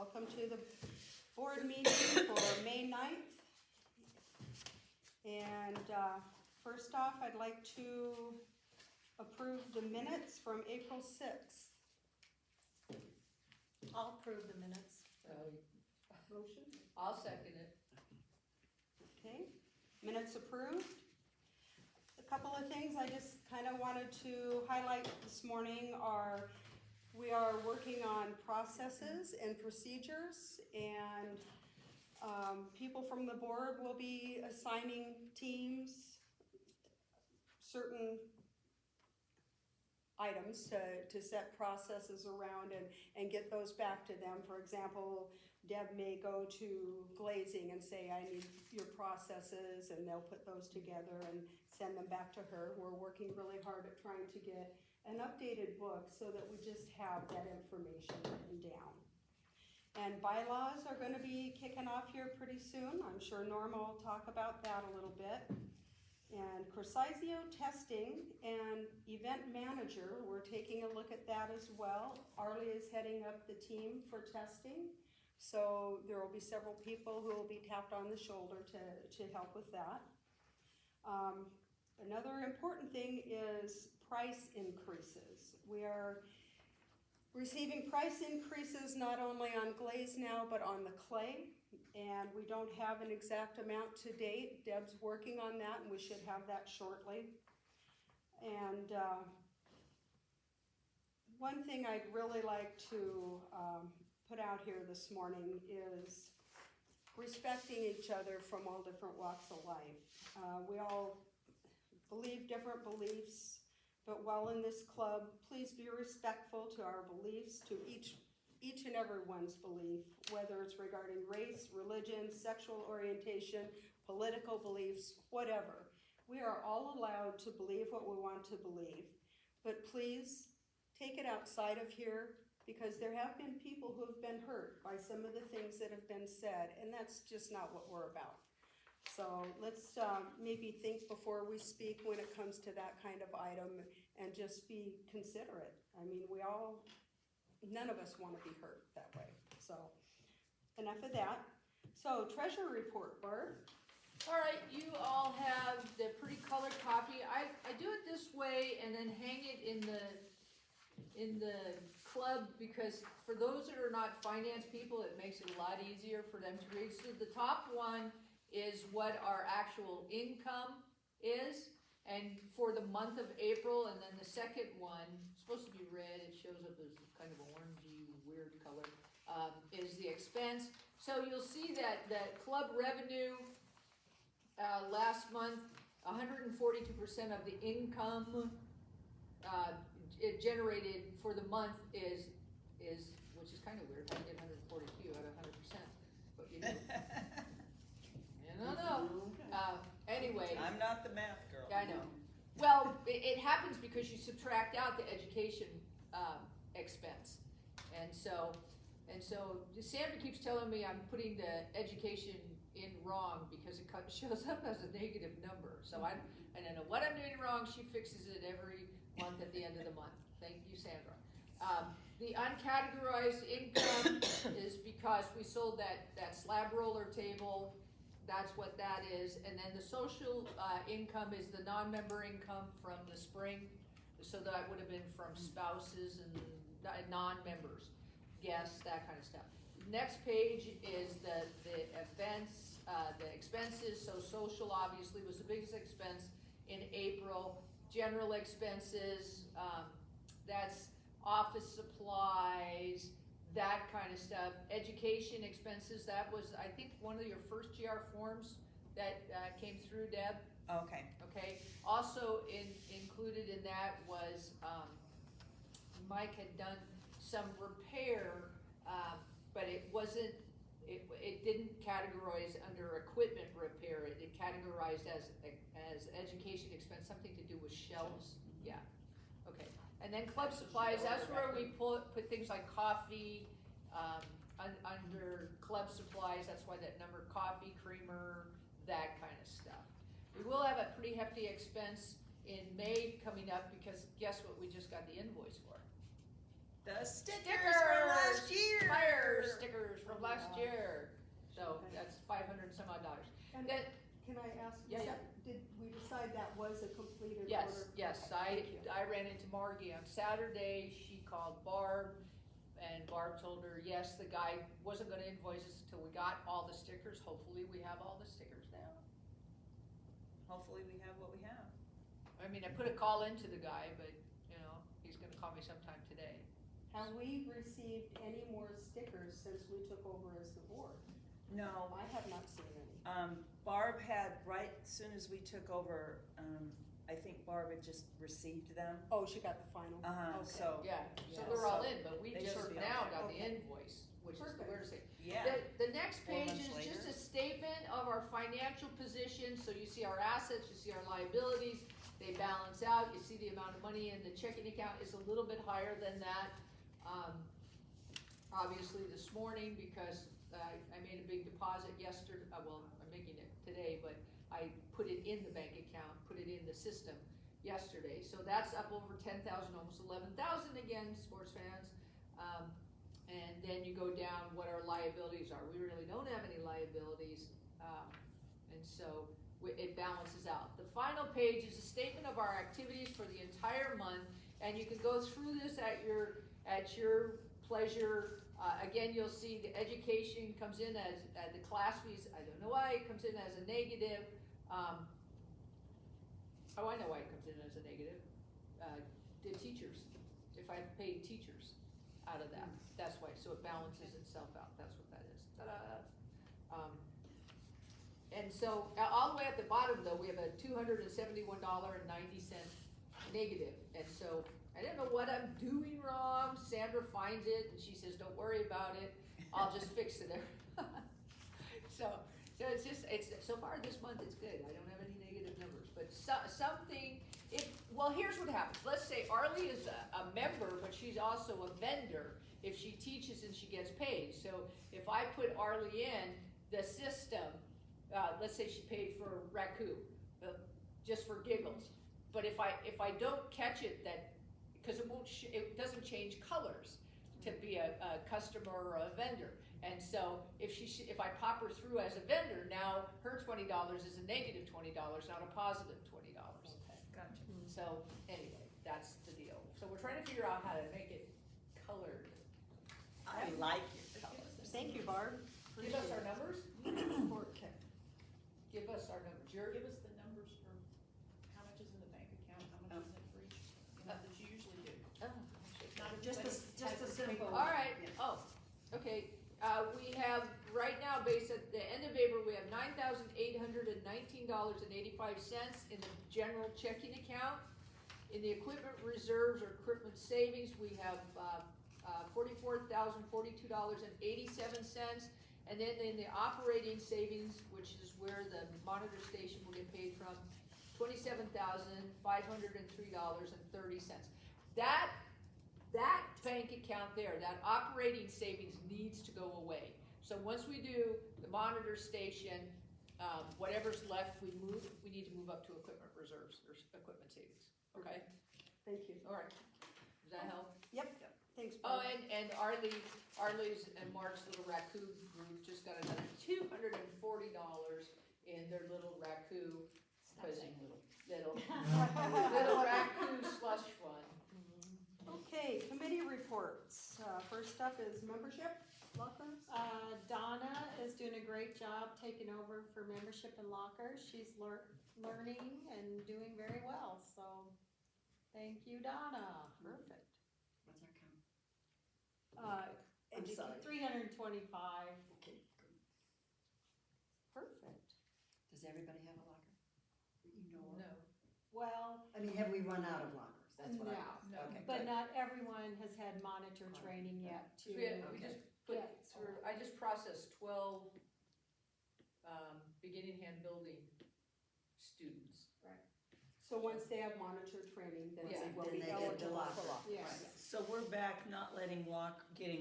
Welcome to the board meeting for May 9th. And first off, I'd like to approve the minutes from April 6th. I'll approve the minutes. Motion? I'll second it. Okay, minutes approved. A couple of things I just kind of wanted to highlight this morning are we are working on processes and procedures, and people from the board will be assigning teams certain items to set processes around and get those back to them. For example, Deb may go to glazing and say, I need your processes, and they'll put those together and send them back to her. We're working really hard at trying to get an updated book so that we just have that information written down. And bylaws are gonna be kicking off here pretty soon. I'm sure Norma will talk about that a little bit. And Corsizio testing and event manager, we're taking a look at that as well. Arlie is heading up the team for testing. So there will be several people who will be tapped on the shoulder to help with that. Another important thing is price increases. We are receiving price increases not only on glaze now, but on the clay. And we don't have an exact amount to date. Deb's working on that, and we should have that shortly. And one thing I'd really like to put out here this morning is respecting each other from all different walks of life. We all believe different beliefs, but while in this club, please be respectful to our beliefs, to each and everyone's belief, whether it's regarding race, religion, sexual orientation, political beliefs, whatever. We are all allowed to believe what we want to believe, but please take it outside of here, because there have been people who have been hurt by some of the things that have been said, and that's just not what we're about. So let's maybe think before we speak when it comes to that kind of item, and just be considerate. I mean, none of us want to be hurt that way. So enough of that. So treasurer report, Barb. All right, you all have the pretty colored copy. I do it this way and then hang it in the club, because for those that are not finance people, it makes it a lot easier for them to read. So the top one is what our actual income is, and for the month of April, and then the second one, it's supposed to be red, it shows up as kind of an orangey, weird color, is the expense. So you'll see that club revenue last month, 142% of the income it generated for the month is which is kind of weird. I did 142 out of 100%, but you know. I don't know. Anyway. I'm not the math girl. I know. Well, it happens because you subtract out the education expense. And so Sandra keeps telling me I'm putting the education in wrong because it shows up as a negative number. So I don't know what I'm doing wrong. She fixes it every month at the end of the month. Thank you, Sandra. The uncategorized income is because we sold that slab roller table. That's what that is. And then the social income is the non-member income from the spring. So that would have been from spouses and non-members, guests, that kind of stuff. Next page is the events, the expenses. So social obviously was the biggest expense in April. General expenses, that's office supplies, that kind of stuff. Education expenses, that was, I think, one of your first GR forms that came through, Deb. Okay. Okay. Also included in that was Mike had done some repair, but it wasn't. It didn't categorize under equipment repair. It categorized as education expense, something to do with shelves. Yeah. Okay. And then club supplies, that's where we put things like coffee under club supplies. That's why that number, coffee, creamer, that kind of stuff. We will have a pretty hefty expense in May coming up, because guess what we just got the invoice for? The stickers from last year. Fire stickers from last Wow. year. So Okay. that's 500 some odd dollars. And Then, can I ask, Yeah, yeah. did we decide that was a completed yes, order? yes, Okay, thank you. I ran into Margie on Saturday. She called Barb, and Barb told her, yes, the guy wasn't gonna invoice us until we got all the stickers. Hopefully we have all the stickers now. Hopefully we have what we have. I mean, I put a call into the guy, but, you know, he's gonna call me sometime today. Have we received any more stickers since we took over as the board? No, I have not seen any. Barb had, right as soon as we took over, I think Barb had just received them. Oh, she got the final? Okay. So, Yeah, so Yeah, they're all so in, but we they just should be now okay. got the Okay. invoice, which is the Perfect. weirdest thing. yeah, The next 4 page months is just later. a statement of our financial position, so you see our assets, you see our liabilities, they balance out, you see the amount of money in the checking account is a little bit higher than that. Obviously this morning, because I made a big deposit yesterday, well, I'm making it today, but I put it in the bank account, put it in the system yesterday, so that's up over 10,000, almost 11,000 again, sports fans. And then you go down what our liabilities are. We really don't have any liabilities, and so it balances out. The final page is a statement of our activities for the entire month, and you can go through this at your pleasure. Again, you'll see the education comes in as the class fees. I don't know why it comes in as a negative. Oh, I know why it comes in as a negative. The teachers, if I paid teachers out of that, that's why. So it balances itself out. That's what that is. Ta-da! And so all the way at the bottom, though, we have a $271.90 negative. And so I didn't know what I'm doing wrong. Sandra finds it and she says, "Don't worry about it. I'll just fix it." So it's just, so far this month it's good. I don't have any negative numbers, but something, well, here's what happens. Let's say Arlie is a member, but she's also a vendor if she teaches and she gets paid. So if I put Arlie in the system, let's say she paid for Raku, just for giggles. But if I don't catch it, because it doesn't change colors to be a customer or a vendor. And so if I pop her through as a vendor, now her $20 is a negative $20, not a positive $20. Okay. Gotcha. So anyway, that's the deal. So we're trying to figure out how to make it colored. I like your colors. Thank you, Barb. Give us our numbers. Okay. Give us our numbers. Give us the numbers for how much is in the bank account, how much is in for each, that you usually do. Not Just a simple. All right. Oh, okay. We have right now, based at the end of April, we have $9,819.85 in the general checking account. In the equipment reserves or equipment savings, we have $44,042.87. And then in the operating savings, which is where the monitor station will get paid from, $27,503.30. That bank account there, that operating savings needs to go away. So once we do the monitor station, whatever's left, we need to move up to equipment reserves or equipment savings. Okay? Thank you. All right. Does that help? Yep, thanks, Oh, Barb. and Arlie's and Mark's little raccoon group just got another $240 in their little raccoon. Little raccoon slush fund. Okay, committee reports. First up is membership lockers. Donna is doing a great job taking over for membership and lockers. She's learning and doing very well, so thank you, Donna. Perfect. What's our count? I'm sorry. 325. Okay, good. Perfect. Does everybody have a locker? You know of? No. Well, I mean, have we run out of lockers? That's what I No, asked. no. Okay, but good. not everyone has had monitor training yet to. We Okay. just put Yeah. through, I just processed 12 beginning hand building students. So once they have monitor training, then Yeah. they will Then be they get the eligible for locker. lockers. Yes. So we're back not getting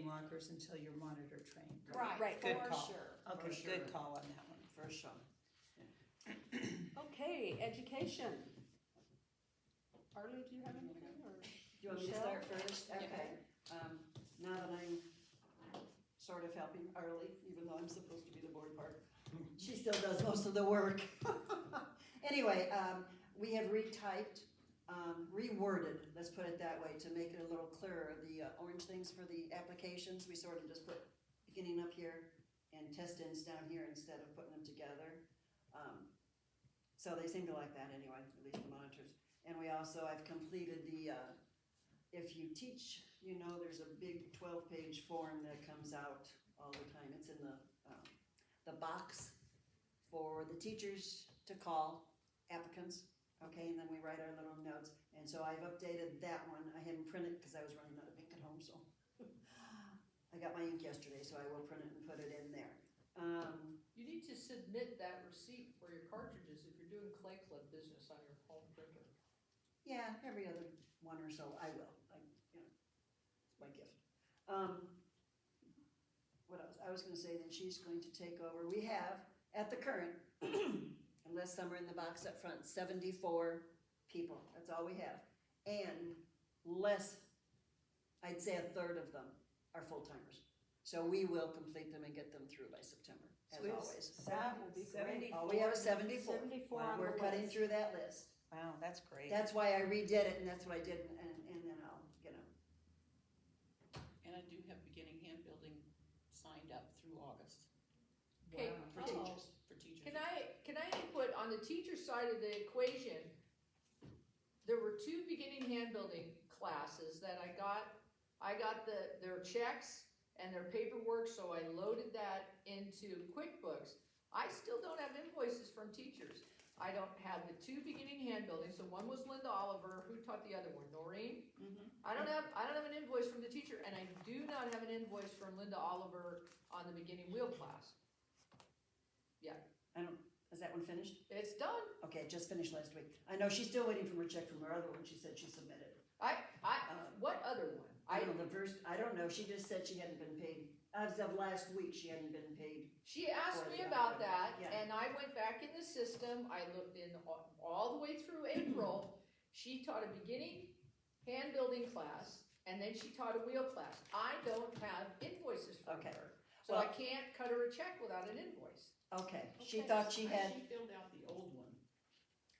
lockers until you're monitor trained. Right, Right. Good for call. sure. Okay, For good sure. call on that one. For sure. Okay, education. Arlie, do you have anything, or? You want me to Michelle? start first? Okay. Now that I'm sort of helping Arlie, even though I'm supposed to be the board part, she still does most of the work. Anyway, we have retyped, reworded, let's put it that way, to make it a little clearer. The orange things for the applications, we sort of just put beginning up here and test-ins down here instead of putting them together. So they seem to like that anyway, at least the monitors. And we also, I've completed the, if you teach, you know, there's a big 12-page form that comes out all the time. It's in the box for the teachers to call applicants, okay, and then we write our little notes. And so I've updated that one. I hadn't printed because I was running out of ink at home, so I got my ink yesterday, so I will print it and put it in there. You need to submit that receipt for your cartridges if you're doing clay clip business on your home printer. Yeah, every other one or so, I will, it's my gift. What else? I was gonna say that she's going to take over. We have, at the current, unless some are in the box up front, 74 people, that's all we have. And less, I'd say a third of them are full-timers. So we will complete them and get them through by September, as So we have always. That will be great. Oh, we have 74. 74 on We're the cutting list. through that list. Wow, that's great. That's why I redid it, and that's what I did, and then I'll, And I do have beginning hand building signed up through August Okay, for teachers. for teachers. Can I input on the teacher side of the equation? There were 2 beginning hand building classes that I got their checks and their paperwork, so I loaded that into QuickBooks. I still don't have invoices from teachers. I don't have the 2 beginning hand building, so one was Linda Oliver, who taught the other one, Noreen? Mhm. I don't have an invoice from the teacher, and I do not have an invoice from Linda Oliver on the beginning wheel class. Is that one finished? It's done. Okay, it just finished last week. I know she's still waiting for her check from her other one, she said she submitted. What other one? I don't know, I don't know, she just said she hadn't been paid, as of last week, she hadn't been paid. She asked me about that, and I went back in the system, I looked in all the way through April. She taught a beginning hand building class, and then she taught a wheel class. I don't have invoices from Okay. her, so I can't cut her a check without an invoice. Okay, she thought she had, She filled out the old one.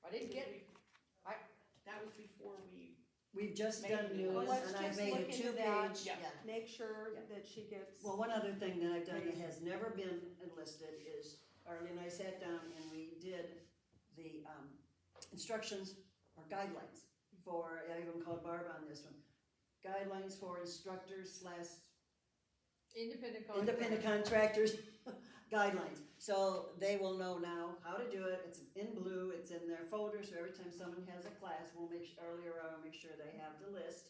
I didn't get, That was before we, we've just Made done it. new Well, ones, let's and I just made a look into that. 2-page, Yeah. Make sure Yeah. that she gets. Well, one other thing that I've done that has never been enlisted is, Arlie and I sat down and we did the instructions or guidelines for, I even called Barb on this one, guidelines for instructors / independent contractors guidelines. So they will know now how to do it. It's in blue, it's in their folder, so every time someone has a class, we'll make sure, earlier on, make sure they have the list.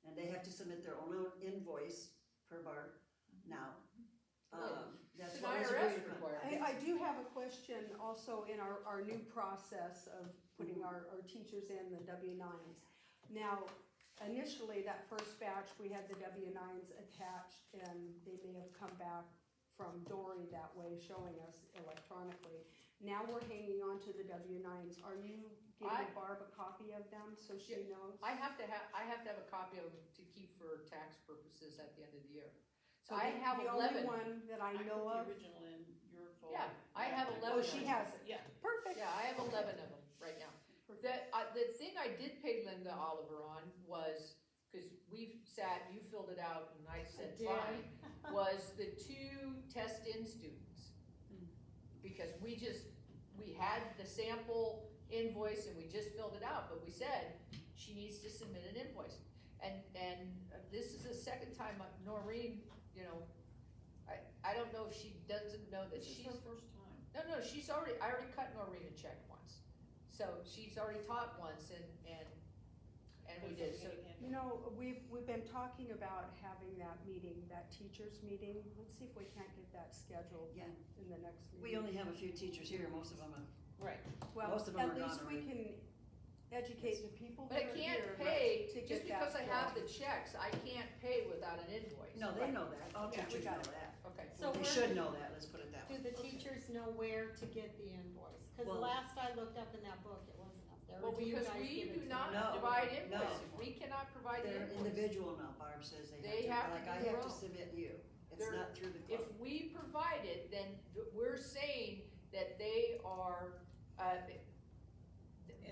And they have to submit their own invoice per bar now. That's it's an what was IRS agreed upon. requirement. I do have a question also in our new process of putting our teachers in the W-9s. Now, initially, that first batch, we had the W-9s attached, and they may have come back from Dory that way, showing us electronically. Now we're hanging on to the W-9s. Are you giving Barb a copy of them so she knows? I have to have a copy of them to keep for tax purposes at the end of the year. So I have the 11. only one that I know put of. the original in your folder. Yeah, I have 11. Oh, she has it. Yeah. Perfect. Yeah, I have 11 of them right now. The thing I did pay Linda Oliver on was, because we've sat, you filled it out and I said did. fine, was the 2 test-in students. Because we had the sample invoice and we just filled it out, but we said she needs to submit an invoice. And this is the second time Noreen, I don't know if she doesn't know that This is she's. her first time. No, I already cut Noreen a check once. So she's already taught once and we did, so. You know, we've been talking about having that meeting, that teachers meeting. Let's see if we can't get that scheduled Yeah. in the next meeting. We only have a few teachers here, most of them are. Right. Well, most of them at are least gone we already. can educate the people But I that are can't here pay, to just get that because I have the filled. checks, I can't pay without an invoice. No, they know that, all Yeah, we teachers know got it. that. Okay. So They where should know that, let's put it that do way. the teachers know where to get the invoice? Cause Well- last I looked up in that book, it wasn't up there. Well, do you because guys we give it do to not them? No, provide no. invoices, we cannot provide the They're invoice. individual now, Barb says They have to like do I their have to own. submit you, it's They're- not through the If club. we provide it, then we're saying that they are,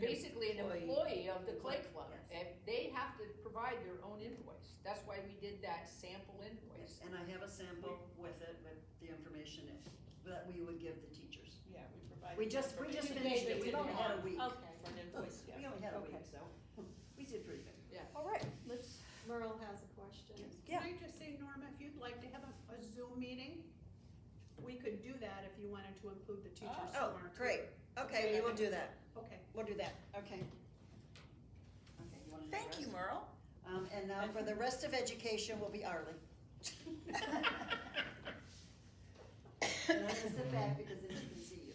basically an employee of the Clay Club. Yes. And they have to provide their own invoice. That's why we did that sample invoice. And I have a sample with it, with the information in, that we would give the teachers. Yeah, we provide. We just You finished gave it, it we've to only them. had a week. Okay. For an invoice, yeah. We only had a Okay. week, so we did pretty good. All right, let's, Merle has a question. Yeah. Can I just say, Norma, if you'd like to have a Zoom meeting, we could do that if you wanted to include the teachers who Oh, aren't great, here. okay, we will do that, Okay. we'll do that, okay. Okay, you wanna do the Thank you, rest? Merle. And now for the rest of education will be Arlie. And I'm gonna sit back because then she can see you.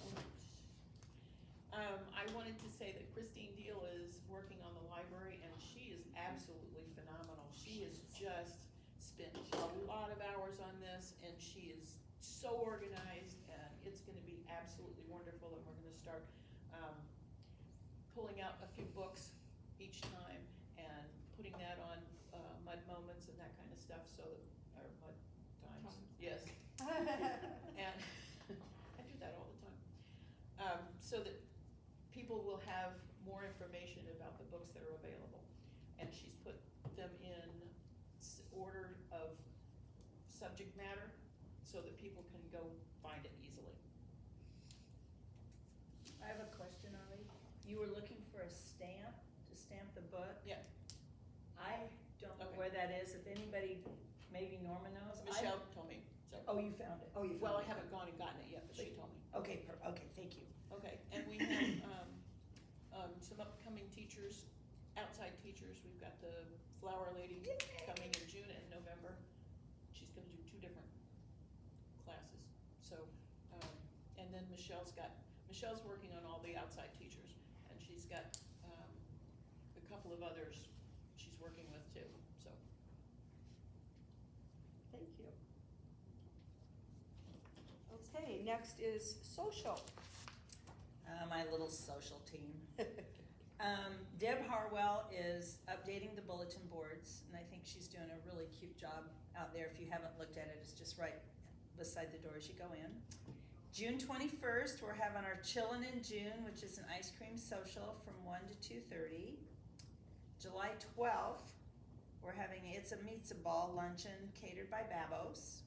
I wanted to say that Christine Deal is working on the library and she is absolutely phenomenal. She has just spent a lot of hours on this and she is so organized and it's gonna be absolutely wonderful and we're gonna start, pulling out a few books each time and putting that on, mud moments and that kind of stuff so that, or mud times, yes. And I do that all the time. So that people will have more information about the books that are available. And she's put them in order of subject matter so that people can go find it easily. I have a question, Arlie. You were looking for a stamp to stamp the book? Yeah. I don't know Okay. where that is. If anybody, maybe Norma knows. Michelle told me, so. Oh, you found it? Oh, you Well, I found it. haven't gone and gotten it yet, but she told me. Okay, okay, thank you. Okay, and we have, some upcoming teachers, outside teachers. We've got the flower lady coming in June and November. She's gonna do 2 different classes. So, and then Michelle's working on all the outside teachers, and she's got, a couple of others she's working with too, so. thank you. Okay, next is social. My little social team. Deb Harwell is updating the bulletin boards, and I think she's doing a really cute job out there. If you haven't looked at it, it's just right beside the door as you go in. June 21st, we're having our Chillin' in June, which is an ice cream social from 1 to 2:30. July 12th, we're having It's a Meets a Ball luncheon catered by Babos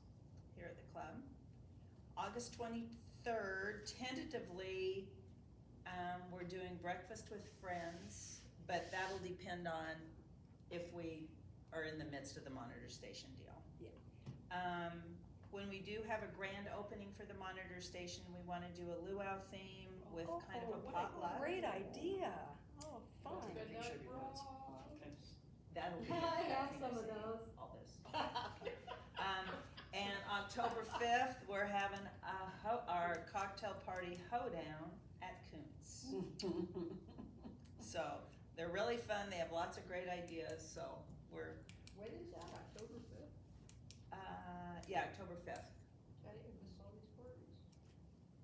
here at the club. August 23rd, tentatively, we're doing breakfast with friends, but that'll depend on if we are in the midst of the monitor station deal. Yeah. When we do have a grand opening for the monitor station, we wanna do a luau theme with kind of a what potluck. Great idea. Oh, fun. Good Make sure night, you bro. notes. That'll be. I have think some I of said those. All this. And October 5th, we're having our cocktail party hoedown at Koontz. So, they're really fun, they have lots of great ideas, so we're, When is that, October 5th? yeah, October 5th. I didn't miss all these parties.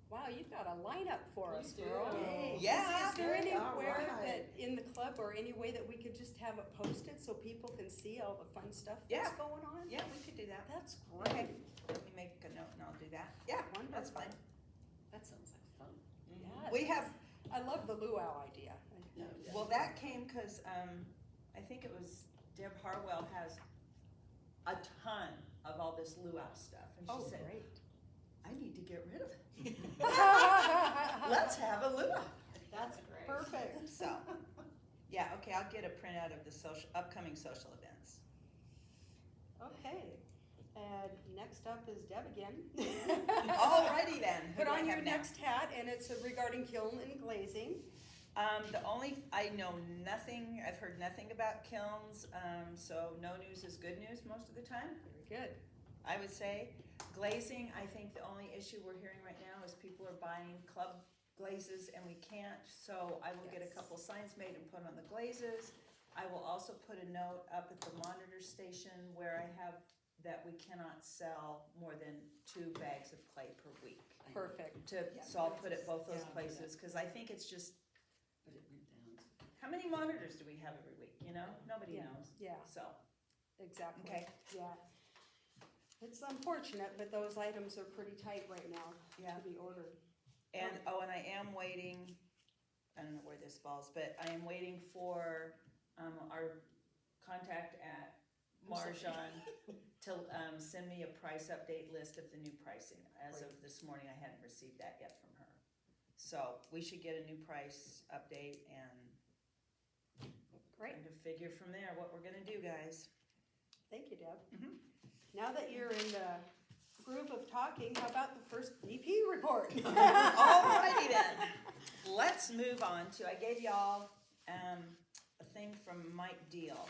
Wow, you've got a lineup for us, You do. girl. Yay. Yeah. Is there All anywhere right. that, in the club, or any way that we could just have it posted so people can see all the fun stuff that's Yeah. going on? Yeah, we could do that. That's Okay, great. let me make a note and I'll do that. Yeah, that's Wonderful. fine. That sounds like fun. Yeah, We have, I love the luau idea. well, that came cause, I think it was Deb Harwell has a ton of all this luau stuff, and Oh, she said, great. I need to get rid of it. Let's have a luau. That's great. Perfect. so, yeah, okay, I'll get a printout of the upcoming social events. Okay, and next up is Deb again. Alrighty then, who Put do I on your have now? next hat, and it's regarding kiln and glazing. I know nothing, I've heard nothing about kilns, so no news is good news most of the time. Very good. I would say glazing, I think the only issue we're hearing right now is people are buying club glazes and we can't, so I will get a Yes. couple signs made and put on the glazes. I will also put a note up at the monitor station where I have that we cannot sell more than 2 bags of clay per week. Perfect. So I'll put it both those Yeah. places, cause I think it's just, But it went down. how many monitors do we have every week, you know? Nobody Yeah. knows, Yeah, so, exactly. okay, Yeah. It's unfortunate, but those items are pretty tight right now yeah. to be ordered. And, oh, and I am waiting, I don't know where this falls, but I am waiting for, our contact at Marjan to, send me a price update list of the new pricing. As of this morning, I hadn't received that yet from her. So, we should get a new price update and Great, kind of figure from there what we're gonna do, guys. thank you, Deb. Mhm. Now that you're in the groove of talking, how about the first VP report? Alrighty then, let's move on to, I gave y'all, a thing from Mike Deal.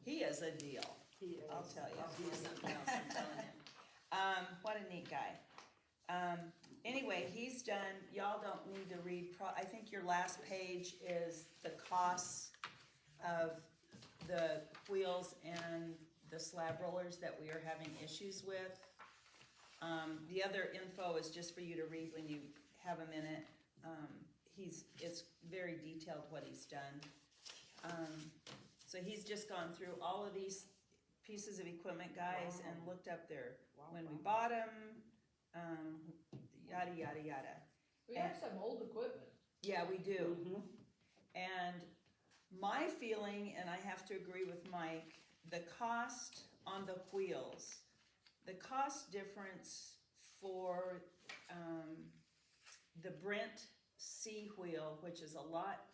He is a deal, He is. I'll tell you. He is something else, I'm telling you. What a neat guy. Anyway, he's done, y'all don't need to read, I think your last page is the costs of the wheels and the slab rollers that we are having issues with. The other info is just for you to read when you have a minute. It's very detailed what he's done. So he's just gone through all of these pieces of equipment, guys, and looked up when we bought them, yada, yada, yada. We have some old equipment. Yeah, we do. Mhm. And my feeling, and I have to agree with Mike, the cost on the wheels, the cost difference for the Brent C wheel, which is a lot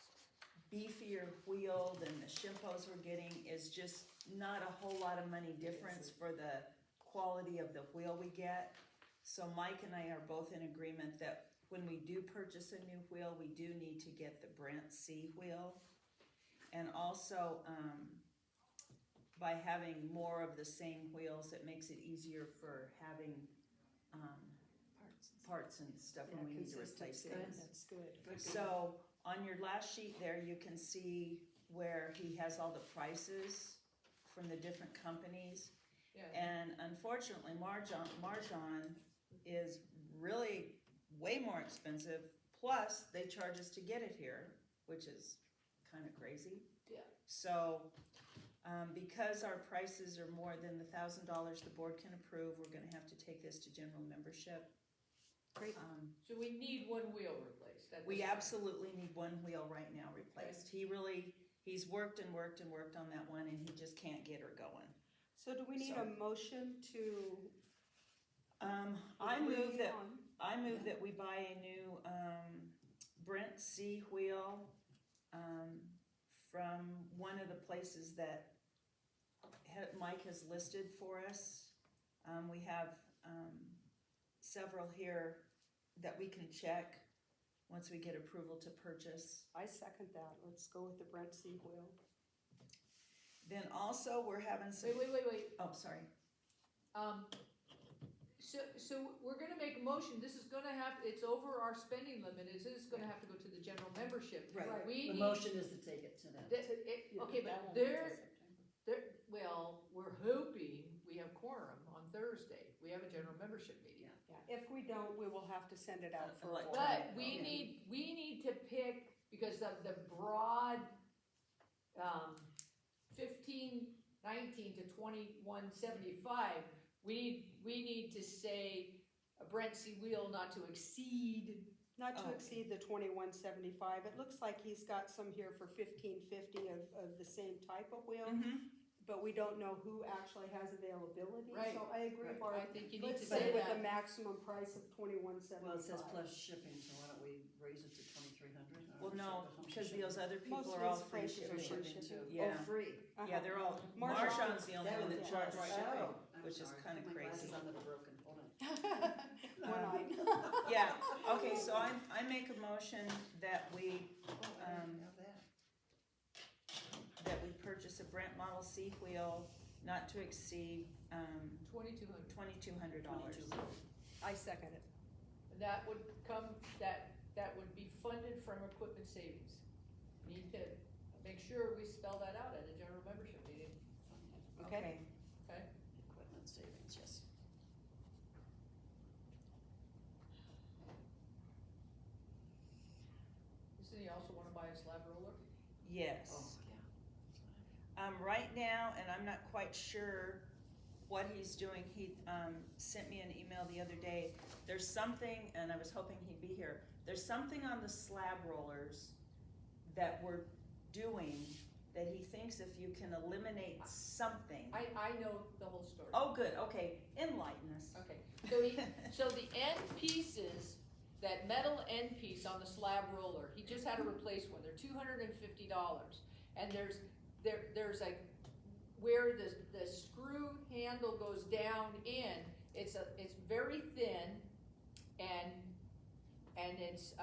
beefier wheel than the Shimpos we're getting, is just not a whole lot of money difference for the quality of the wheel we get. So Mike and I are both in agreement that when we do purchase a new wheel, we do need to get the Brent C wheel. And also, by having more of the same wheels, it makes it easier for having, parts and stuff when we need to replace Consistency, things. that's good. So, on your last sheet there, you can see where he has all the prices from the different companies. Yeah. And unfortunately, Marjan is really way more expensive, plus they charge us to get it here, which is kinda crazy. Yeah. So, because our prices are more than the $1,000 the board can approve, we're gonna have to take this to general membership. Great. So we need one wheel replaced. at We this time. absolutely need one wheel right now replaced. He's worked and worked and worked on that one, and he just can't get her going. So do we need a motion to? I move agree on? that we buy a new, Brent C wheel, from one of the places that Mike has listed for us. We have, several here that we can check once we get approval to purchase. I second that, let's go with the Brent C wheel. Then also, we're having some, Wait. oh, sorry. So we're gonna make a motion, this is gonna have, it's over our spending limit, it is gonna have to go to the general membership. Right, We the need, motion is to take it to them. okay, but well, we're hoping we have quorum on Thursday, we have a general membership meeting. Yeah, if we don't, we will have to send it out for. Electronic. But we need to pick, because of the broad, 1519 to 2175, we need to say a Brent C wheel not to exceed. Not to Oh. exceed the 2175, it looks like he's got some here for 1550 of the same type of wheel, but we don't know who actually has availability. Right. So I agree, Right. Barb, I think you need let's to say say with a that. maximum price of 2175. Well, it says plus shipping, so why don't we raise it to 2,300? Well, no, because those other Most people of are all these free places are shipping. free shipping. Yeah. Oh, free. Yeah, they're all, Marjan's- Marjan's the only That one would that be charges plus- shipping, oh, I'm which is sorry. kinda My crazy. glasses on that are broken, hold on. One eye. Yeah, okay, so I make a motion that we, Oh, I didn't have that. that we purchase a Brent Model C wheel not to exceed, $2,200. $2,200. I second it. That would come, that would be funded from equipment savings. Need to make sure we spell that out at a general membership meeting, Okay. okay? Equipment savings, yes. Doesn't he also wanna buy a slab roller? Yes. Oh, Right now, and I'm not quite sure what he's doing, he, sent me an email the other day. There's something, and I was hoping he'd be here, there's something on the slab rollers that we're doing that he thinks if you can eliminate something. I know the whole story. Oh, good, okay, enlighten us. Okay, so the end pieces, that metal end piece on the slab roller, he just had to replace one, they're $250. And there's like, where the screw handle goes down in, it's very thin, and it's,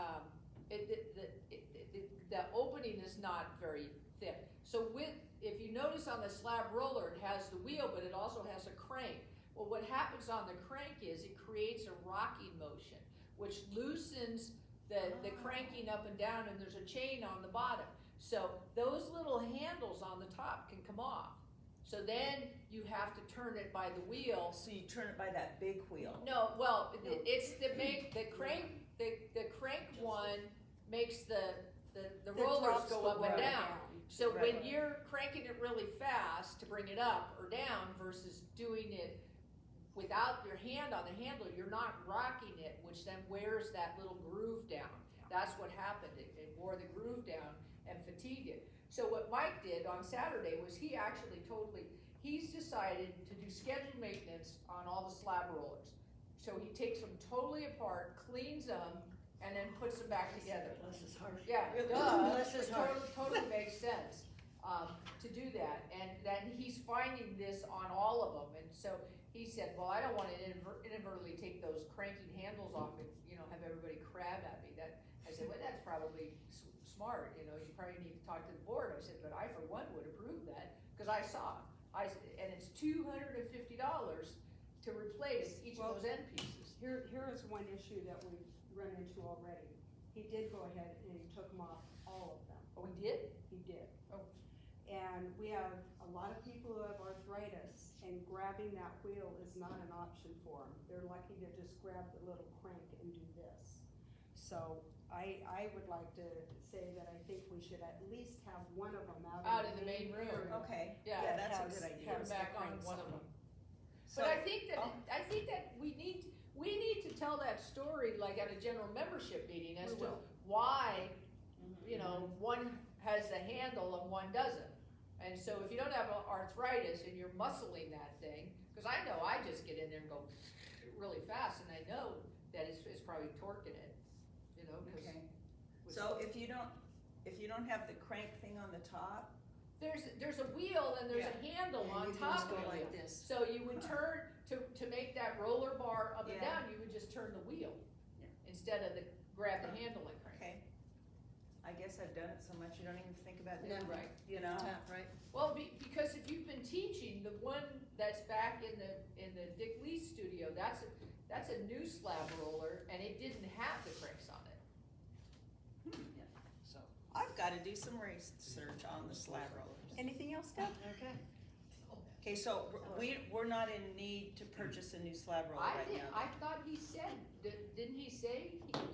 the opening is not very thick. So if you notice on the slab roller, it has the wheel, but it also has a crank. Well, what happens on the crank is it creates a rocking motion, which loosens the cranking up and down, and there's a chain on the bottom. So those little handles on the top can come off. So then you have to turn it by the wheel. So you turn it by that big wheel. No, well, it's the crank, the crank one makes the rollers drops go the up and roller down. So Right. when you're cranking it really fast to bring it up or down versus doing it without your hand on the handle, you're not rocking it, which then wears that little groove down. That's what happened, it wore the groove down and fatigued it. So what Mike did on Saturday was he's decided to do scheduled maintenance on all the slab rollers. So he takes them totally apart, cleans them, and then puts them back together. Bless his heart. Yeah, Really? duh, Bless his it heart. totally makes sense, to do that, and then he's finding this on all of them, and so he said, well, I don't wanna inadvertently take those cranking handles off and, have everybody crab at me, I said, well, that's probably smart, you probably need to talk to the board. I said, but I for one would approve that, cause I saw, and it's $250 to replace each of those end pieces. Here is one issue that we've run into already. He did go ahead and he took them off, all of them. Oh, we did? He did. Oh. And we have a lot of people who have arthritis, and grabbing that wheel is not an option for them. They're lucky to just grab the little crank and do this. So I would like to say that I think we should at least have one of them Out in the main room. area. Okay, Yeah. yeah, that's a Has- good idea. Put has them back the on cranks one of on them. So- But I think oh. that we need to tell that story like at a general membership meeting as We to will. why, one has a handle and one doesn't. And so if you don't have arthritis and you're muscling that thing, cause I know I just get in there and go really fast, and I know that it's probably torquing it, cause. Okay. So if you don't have the crank thing on the top, There's a wheel and there's a handle And on you can top just of go the like wheel. this. So you would turn, to make that roller bar up and Yeah. down, you would just turn the wheel. Yeah. Instead of grab the handle and crank. okay. I guess I've done it so much you don't even think about No. doing it, Right. Tap, right? Well, because if you've been teaching, the one that's back in the Dick Lee studio, that's a new slab roller, and it didn't have the cranks on it. So, I've gotta do some research on the slab rollers. Anything else, Deb? okay. Okay, so we're not in need to purchase a new slab roller right now. I thought he said, didn't he say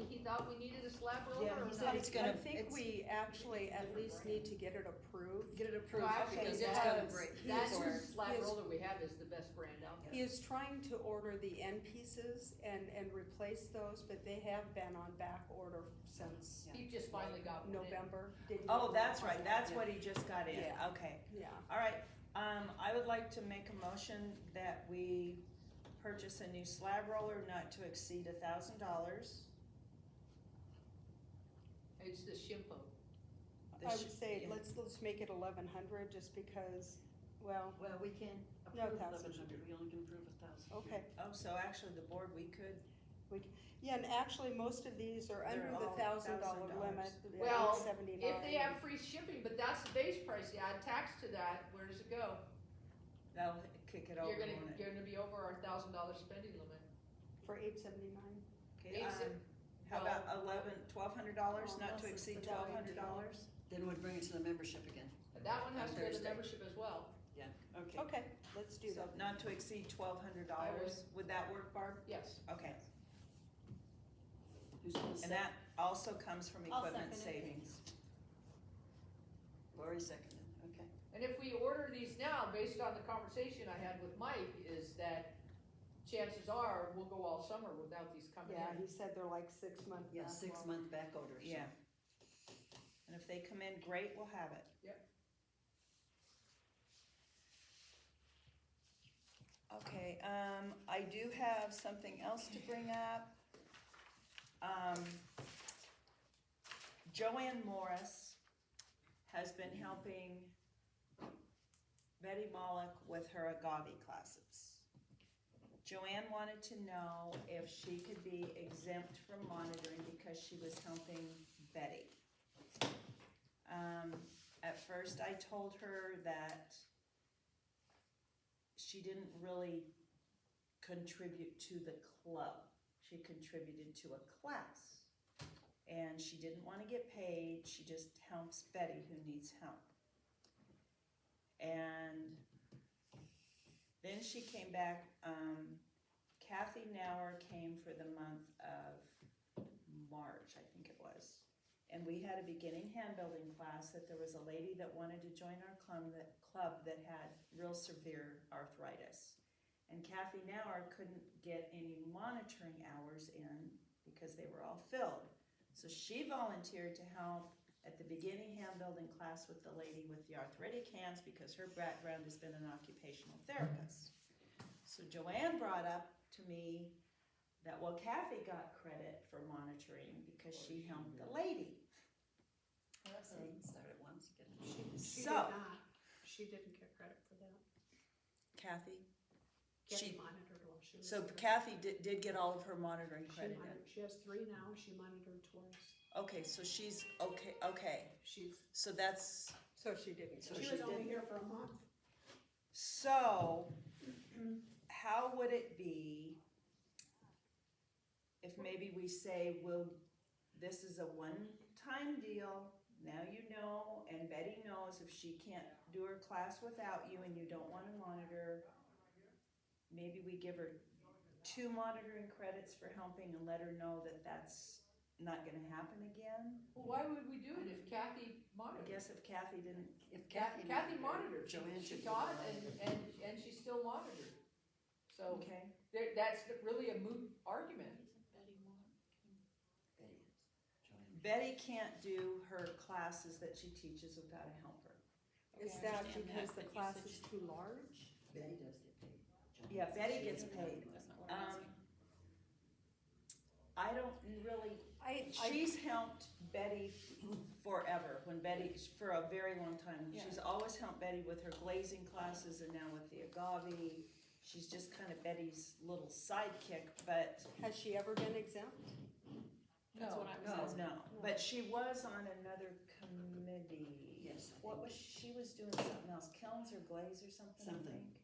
he thought we needed a slab roller? Yeah, or he not? said it's gonna- I think we actually at least need to get it approved. Get it approved, Well, actually, because it's that- gonna break. That He's- new slab he is- roller we have is the best brand out there. He is trying to order the end pieces and replace those, but they have been on back order since He just finally got one in. November. Did you Oh, get that's one? right, that's Yeah. what he just got in, Yeah. okay. Yeah. All right, I would like to make a motion that we purchase a new slab roller not to exceed $1,000. It's the Shimpo. The I sh- would say, yeah. let's make it 1,100 just because, well, Well, we can't No, approve 1,000. 1,100, we only can approve 1,000. okay. Oh, so actually the board, we could, Yeah, and actually, most of these are under They're the all $1,000 $1,000. limit, the Well, $879. If they have free shipping, but that's the base price, you add tax to that, where does it go? that'll kick it over, You're won't it? gonna be over our $1,000 spending limit. For $879. Okay, It's a- how about $1,200, Oh, not unless to it's exceed the value $1,200? Then we'd bring it to the membership again. But that one has to go to Thursday. membership as well. Yeah, okay. Okay, let's do So that. not to exceed $1,200, would that work, Barb? Yes. Okay, Who's gonna and say? that also comes from I'll equipment second it. savings. Lori seconded, okay. And if we order these now, based on the conversation I had with Mike, is that chances are we'll go all summer without these coming Yeah, in. he said they're like 6 months. Yeah, 6-month back order, so. Yeah. And if they come in, great, we'll have it. Yep. Okay, I do have something else to bring up. Joanne Morris has been helping Betty Mollick with her agave classes. Joanne wanted to know if she could be exempt from monitoring because she was helping Betty. At first I told her that she didn't really contribute to the club. She contributed to a class. And she didn't want to get paid, she just helps Betty who needs help. And then she came back, Kathy Nauer came for the month of March, I think it was. And we had a beginning hand building class that there was a lady that wanted to join our club that had real severe arthritis. And Kathy Nauer couldn't get any monitoring hours in because they were all filled. So she volunteered to help at the beginning hand building class with the lady with the arthritic hands because her background has been an occupational therapist. So Joanne brought up to me that, well, Kathy got credit for monitoring because she helped the lady. See, start at once, get it. She did So- not, she didn't get credit for that. Kathy? Getting monitored while she was. So there. Kathy did get all of her monitoring She credit in. monitored, she has 3 now, she monitored twice. Okay, so she's, okay, She's, so that's, So she didn't. So she she was only didn't. here for a month. so, how would it be if maybe we say, well, this is a one-time deal, now you know, and Betty knows if she can't do her class without you and you don't wanna monitor, maybe we give her 2 monitoring credits for helping and let her know that that's not gonna happen again? Well, why would we do it if Kathy I monitored? guess if Kathy didn't, If Kathy monitored, Joanne she should taught be and she still monitored. So, okay, that's really a moot argument. Betty can't do her classes that she teaches without a helper. Is Okay, I that understand because that, the but you class said is too large? Betty does get paid. Yeah, Betty gets paid. That's not what I'm asking. I don't really, she's helped Betty forever, for a very long time. Yeah. She's always helped Betty with her glazing classes and now with the agave. She's just kind of Betty's little sidekick, but Has she ever been exempt? That's No. what I was No. asking. no. But she was on another committee. Yes, I What think. was, she was doing something else, Kilns or Glaze or something, I Something. think.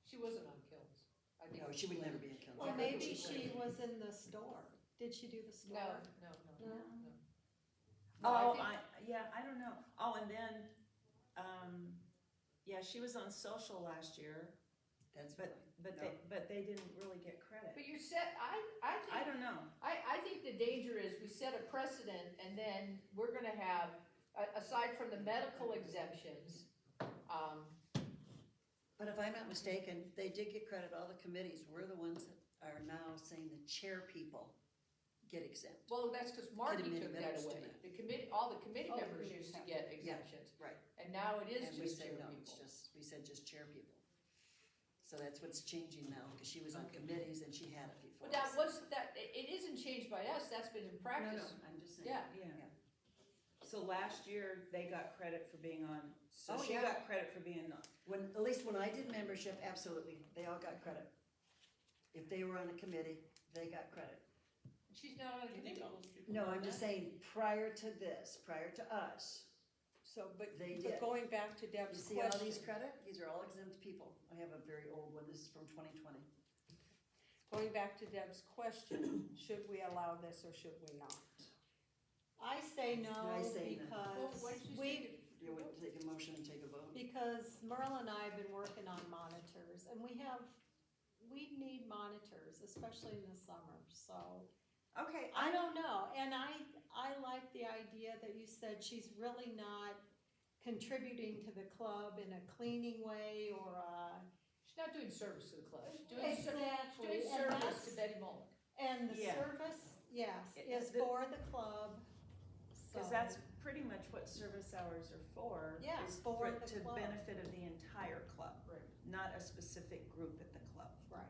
She wasn't on Kills. I think No, it she would was- never be a killer. Well, Yeah. maybe she was in the store. Did she do the No, store? no. No? No, Oh, think- I don't know. Oh, and then, yeah, she was on social last year, That's but, right. but they didn't really get credit. But you said, I I think, don't know. I think the danger is we set a precedent and then we're gonna have, aside from the medical exemptions, But if I'm not mistaken, they did get credit, all the committees, we're the ones that are now saying the chair people get exempt. well, that's because Marty Committee took that members away. do The committee, all the committee Oh, the members committees used to have get exemptions. Right. And now it is And we just said chair no, people. it's just, we said just chair people. So that's what's changing now, because she was on committees and she had a few. But that was, it isn't changed by us, that's been in No, practice. I'm just saying. Yeah. Yeah. So last year, they got credit for being on, so Oh, she yeah. got credit for being on. When, at least when I did membership, absolutely, they all got credit. If they were on a committee, they got credit. She's not on a You think committee. all those people? No, know I'm just that? saying, prior to this, prior to us, So, but They but did. going back to you Deb's see all question, these credit? These are all exempt people. I have a very old one, this is from 2020. going back to Deb's question, should we allow this or should we not? I say no I say no. Well, because why don't you we've, take it? You would take a motion and take a vote? because Merle and I have been working on monitors and we need monitors, especially in the summer, so. Okay, I don't know, and I like the idea that you said she's really not contributing to the club in a cleaning way or She's not doing service to the club, she's doing, exactly, doing and service that's- to Betty Molick. and the Yeah. service, yes, It- is the- for the club. Cause So- that's pretty much what service hours are for. Yeah, is for the to club. benefit of the entire club. Right. Not a specific group at the club. Right.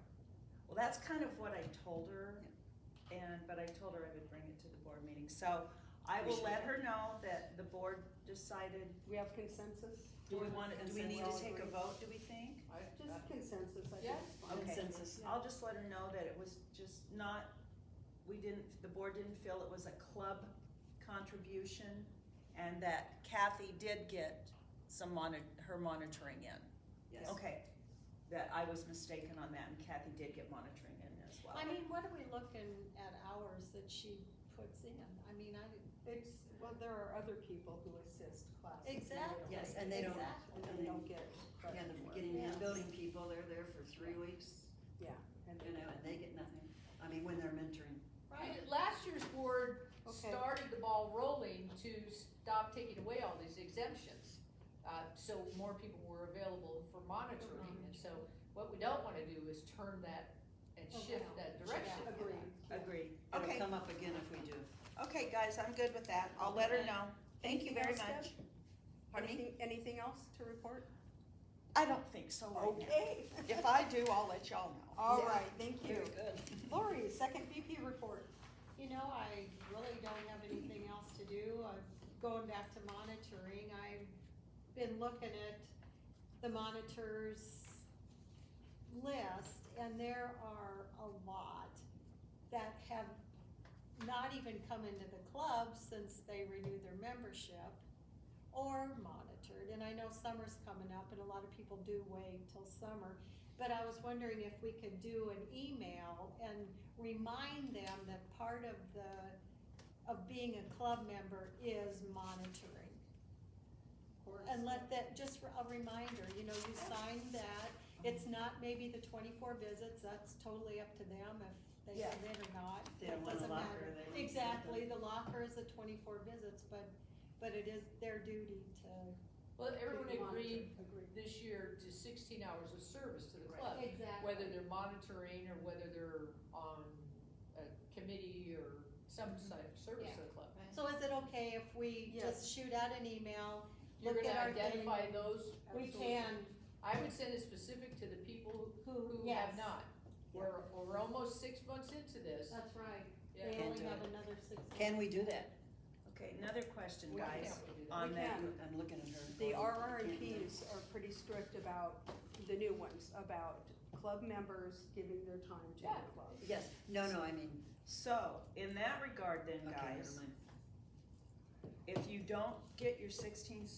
Well, that's kind of what I told her, but I told her I would bring it to the board meeting, so I will let her know that the board decided, We have consensus? do we need to Consensus. take a vote, do we think? Just consensus, I Yeah. think. is fine. Okay. Consensus. I'll just let her know that it was just not, the board didn't feel it was a club contribution, and that Kathy did get some her monitoring in. Yes. Okay, that I was mistaken on that, and Kathy did get monitoring in as well. I mean, what are we looking at hours that she puts in? I mean, Well, there are other people who assist classes. and they Exactly. don't Yes, get- and they don't- Exactly. And they don't get credit And the for it. beginning and Yes. building people, they're there for 3 weeks, Yeah. And you know, and they get nothing. I mean, when they're mentoring. right, Last year's board Okay. started the ball rolling to stop taking away all these exemptions. So more people were available for monitoring, and so what we don't wanna do is turn that and shift Around. that direction. Agreed. Agreed. It'll Okay, come up again if we do. okay, guys, I'm good with that, I'll let her know. Thank you very Anything else, much. Pardon me? Anything else to report? I don't think so right now. Okay. If I do, I'll let y'all know. All Yeah. right, thank you. Very good. Lori, second VP report. you know, I really don't have anything else to do. Going back to monitoring, I've been looking at the monitors list, and there are a lot that have not even come into the club since they renewed their membership or monitored. And I know summer's coming up and a lot of people do wait till summer, but I was wondering if we could do an email and remind them that part of being a club member is monitoring. And let that, just a reminder, you know, you sign that, it's not maybe the 24 visits, that's totally up to them if they Yeah. come in or not. If they don't It want a doesn't locker, matter. they don't Exactly, want the locker is the 24 visits, but it is their duty to. Well, everyone Monitor. agreed Agreed. this year to 16 hours of service to the Right. club. Exactly. Whether they're monitoring or whether they're on a committee or some side of service to the club. So is it okay if we Yes. just shoot out an email, You're look gonna at our thing? identify those, We Absolutely. can, I would send it specific to the people who yes. have not. We're almost 6 months into this. That's right, Yeah. they Can't only do have it. another 6 months. Can we do that? Okay, another question, Why guys, can't we do that? on We that. can. I'm looking at her. The going, can't do RRMPs are pretty strict about, the new ones, about club members giving their time to Yeah. the club. that. Yes, no, I mean, So, in that regard then, okay, guys, never mind. if you don't get your 16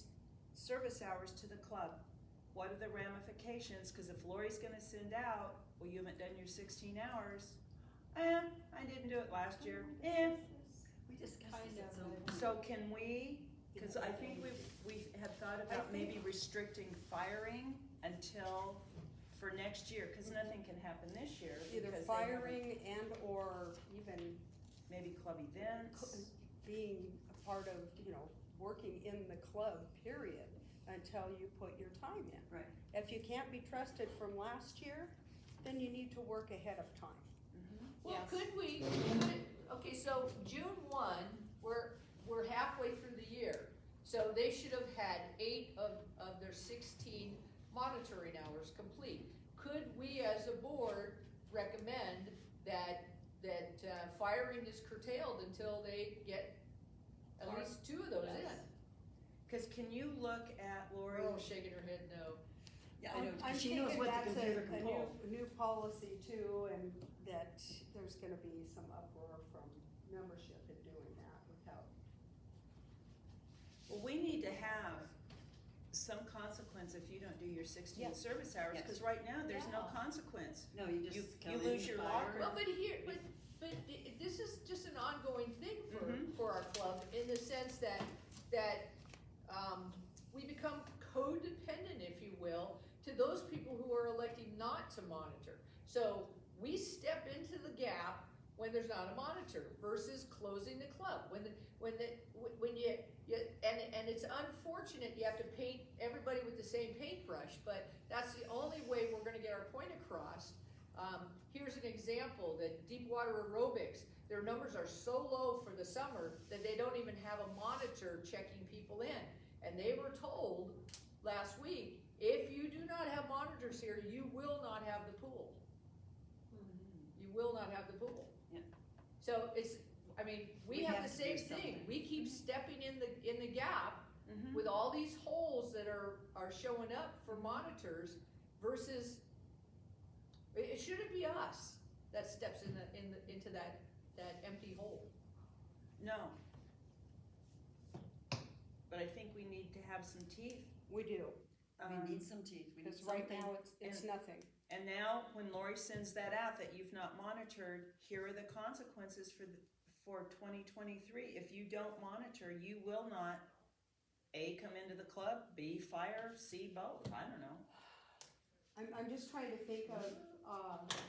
service hours to the club, what are the ramifications? Cause if Lori's gonna send out, well, you haven't done your 16 hours, I didn't do it last year, We discussed Kind this at of, some but- point. So can we, cause I think we had thought about maybe restricting firing until, for next year, cause nothing can happen this year. Either because they haven't- firing and or even Maybe club events. being a part of, you know, working in the club, period, until you put your time in. Right. If you can't be trusted from last year, then you need to work ahead of time. Well, Yes. okay, so June 1, we're halfway through the year. So they should have had 8 of their 16 monitoring hours complete. Could we as a board recommend that firing is curtailed until they get at least 2 of those in? Yes. Cause can you look at Lori? Earl's shaking her head no. Yeah, I know, I'm she knows thinking what the that's computer can a pull. new policy too, and that there's gonna be some uproar from membership in doing that without. Well, we need to have some consequence if you don't do your 16 Yes. service hours, Yes. cause right now, there's no Yeah. consequence. No, you You- just you come in, lose you your fire. locker. Well, but this is just an ongoing thing Mhm. for our club, in the sense that we become codependent, if you will, to those people who are electing not to monitor. So we step into the gap when there's not a monitor versus closing the club. When And it's unfortunate you have to paint everybody with the same paintbrush, but that's the only way we're gonna get our point across. Here's an example, that Deepwater Aerobics, their numbers are so low for the summer that they don't even have a monitor checking people in. And they were told last week, if you do not have monitors here, you will not have the pool. You will not have the pool. Yeah. So it's, I mean, we have the to do same thing. something. We keep stepping in the gap Mhm. with all these holes that are showing up for monitors versus, it shouldn't be us that steps into that empty hole. No. But I think we need to have some teeth. We do, We Um, need some teeth, we need because right something. now it's and- nothing. And now, when Lori sends that out, that you've not monitored, here are the consequences for 2023. If you don't monitor, you will not, A, come into the club, B, fire, C, both, I don't know. I'm just trying to think of,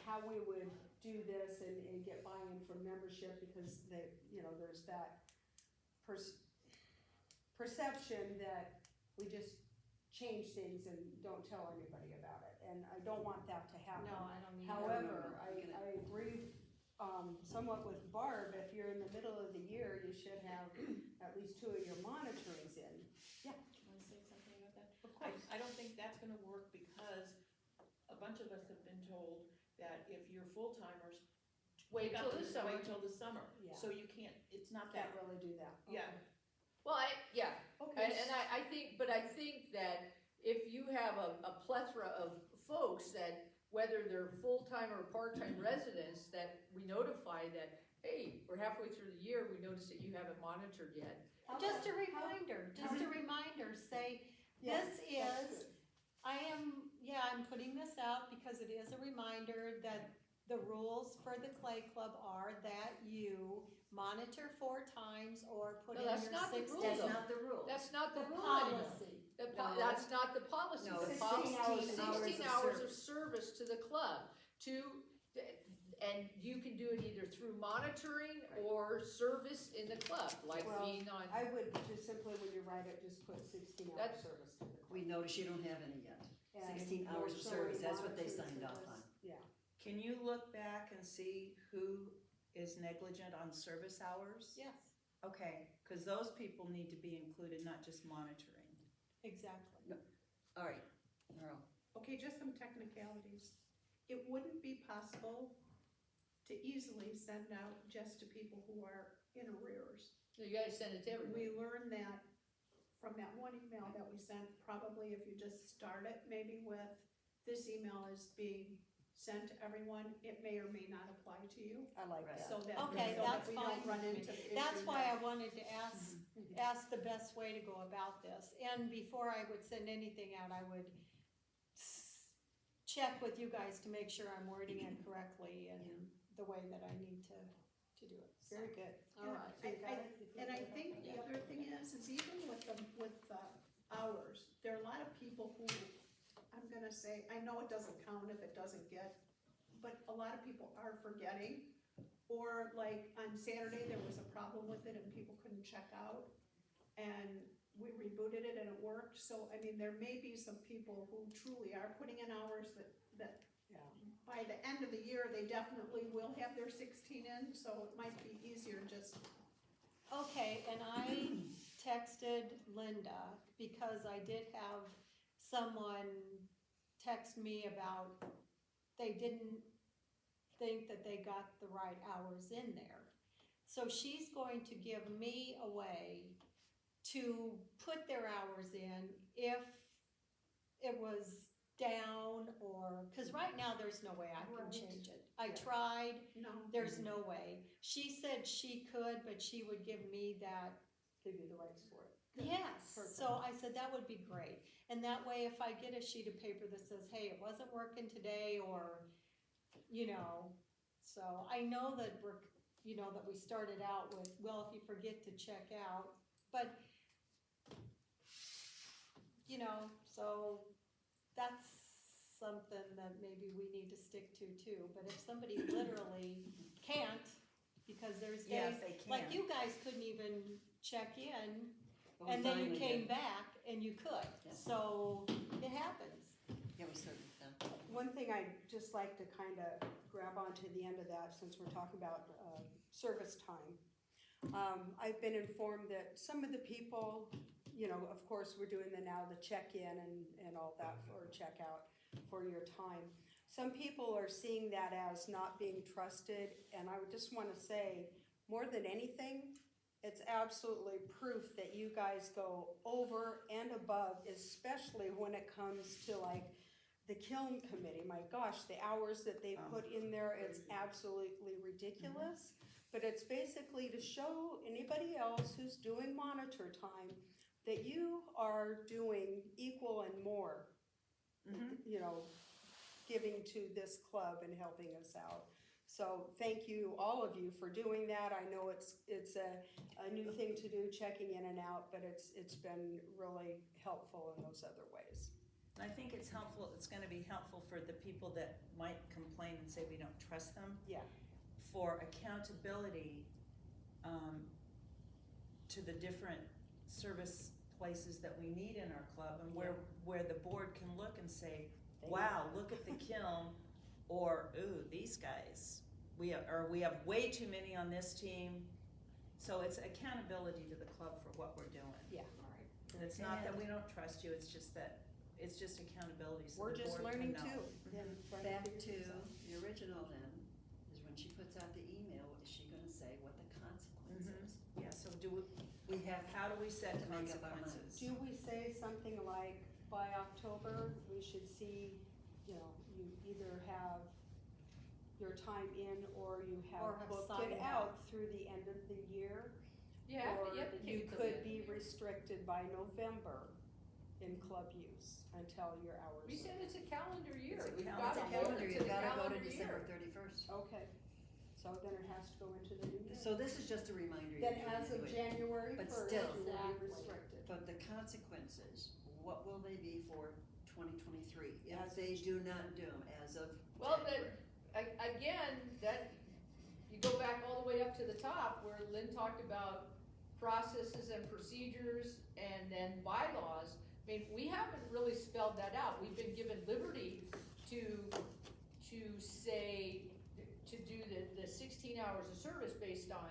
how we would do this and get buy-in from membership, because there's that perception that we just change things and don't tell anybody about it, and I don't want that to happen. No, I don't need. However, I agree, somewhat with Barb, if you're in the middle of the year, you should have at least 2 of your monitorings in. Wanna say something about that? Of course. I don't think that's gonna work because a bunch of us have been told that if you're full-timers, Wait you got till to the summer. Wait till the summer, Yeah. so you can't, it's not Can't that, really do that. yeah. Okay. Well, yeah, Okay. and I think that if you have a plethora of folks that, whether they're full-time or part-time residents, that we notify that, hey, we're halfway through the year, we noticed that you haven't monitored yet. Just a reminder, say, this is, I'm putting this out because it is a reminder that the rules for the Clay Club are that you monitor 4 times or put No, in your that's not the 16. rule, That's though. not the rule. That's not the The rule anymore. policy. No. That's not the policy. No, The it's policy 16 is hours 16 of hours of service to the club, and you can do it either through monitoring or service in the club, like Well, being on. I would just simply, when you write it, just put 16 hours That's- service to the club. We notice you don't have any yet. And 16 hours of show service, any that's what they monitoring signed off service. on. Yeah. Can you look back and see who is negligent on service hours? Yes, Okay, because those people need to be included, not just monitoring. exactly. All right, Merle. Okay, just some technicalities. It wouldn't be possible to easily send out just to people who are in arrears. You gotta send it to everybody. We learned that from that one email that we sent, probably if you just start it, maybe with, this email is being sent to everyone, it may or may not apply to you, I like Right. that. so that, Okay, so that that's we don't fine. run into the issue. That's why I that- wanted to ask the best way to go about this. And before I would send anything out, I would check with you guys to make sure I'm wording it correctly and the way that I need to do it. So, Very good. all right. So you got it? You feel And I good about think that? the other thing is even with the hours, there are a lot of people who, I'm gonna say, I know it doesn't count if it doesn't get, but a lot of people are forgetting. Or like on Saturday, there was a problem with it and people couldn't check out, and we rebooted it and it worked. So, I mean, there may be some people who truly are putting in hours that Yeah. by the end of the year, they definitely will have their 16 in, so it might be easier just. Okay, and I texted Linda because I did have someone text me about they didn't think that they got the right hours in there. So she's going to give me a way to put their hours in if it was down or, cause right now there's no way I can Right. change it. I Yeah. tried, No. there's no way. She said she could, but she would give me that. Give you the rights for it. Yes, Perfect. so I said that would be great. And that way, if I get a sheet of paper that says, hey, it wasn't working today, or, so I know that that we started out with, well, if you forget to check out, but, so that's something that maybe we need to stick to too. But if somebody literally can't, because there's days, Yes, they can. like you guys couldn't even check in But we and then you finally came did. back and you could, Yeah. so it happens. Yeah, we started with that. One thing I'd just like to kind of grab onto the end of that, since we're talking about service time. I've been informed that some of the people, you know, of course, we're doing the check-in and all that for checkout for your time. Some people are seeing that as not being trusted, and I would just want to say, more than anything, it's absolutely proof that you guys go over and above, especially when it comes to like the kiln committee. My gosh, the hours that they put in there, it's absolutely ridiculous. But it's basically to show anybody else who's doing monitor time that you are doing equal and more, you know, giving to this club and helping us out. So thank you, all of you, for doing that. I know it's a new thing to do, checking in and out, but it's been really helpful in those other ways. And I think it's helpful, it's gonna be helpful for the people that might complain and say we don't trust them. Yeah. For accountability, to the different service places that we need in our club, and where the board can look and say, wow, look at the kiln, or, ooh, these guys, we have way too many on this team. So it's accountability to the club for what we're doing. Yeah. And it's not that we don't trust you, it's just that, it's just accountability, so We're the just board can learning know. too. Then Trying back figure to things out. the original then, is when she puts out the email, is she gonna say what the consequence is? Yeah, so We have, how do we set To make up our consequences? Do we say something like, by October, we should see, you know, you either have your time in or you Or have have booked signed it out through the end of the year? You have to, Or you have to take you it till the could end of be the year. restricted by November in club use until your hours. We said it's a calendar year. It's a We've calendar gotta it's a hold calendar, it to you've the gotta go to calendar December year. 31st. Okay, so then it has to go into the new year. So this is just a reminder. Then you're doing as of anyway. January But first, still. you will be Exactly. restricted. But the consequences, what will they be for 2023 if As they do not do them as of Well, January? Again, you go back all the way up to the top where Lynn talked about processes and procedures and then bylaws. I mean, we haven't really spelled that out. We've been given liberty to say, to do the 16 hours of service based on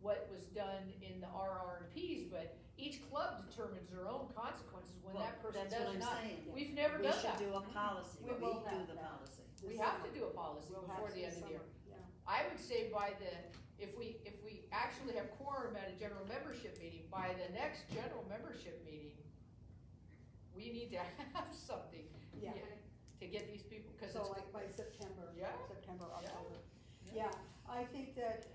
what was done in the RRPs, but each club determines their own consequences when Well, that person that's does what I'm not. saying. We've never We done should that. do a policy, We we will do have the that. policy. We have to do a policy We'll before have the to end of the year. summer, yeah. I would say if we actually have quorum at a general membership meeting, by the next general membership meeting, we need to have something Yeah. to get these people, cause So it's, like by September, Yeah. October. Yeah. Yeah, I think that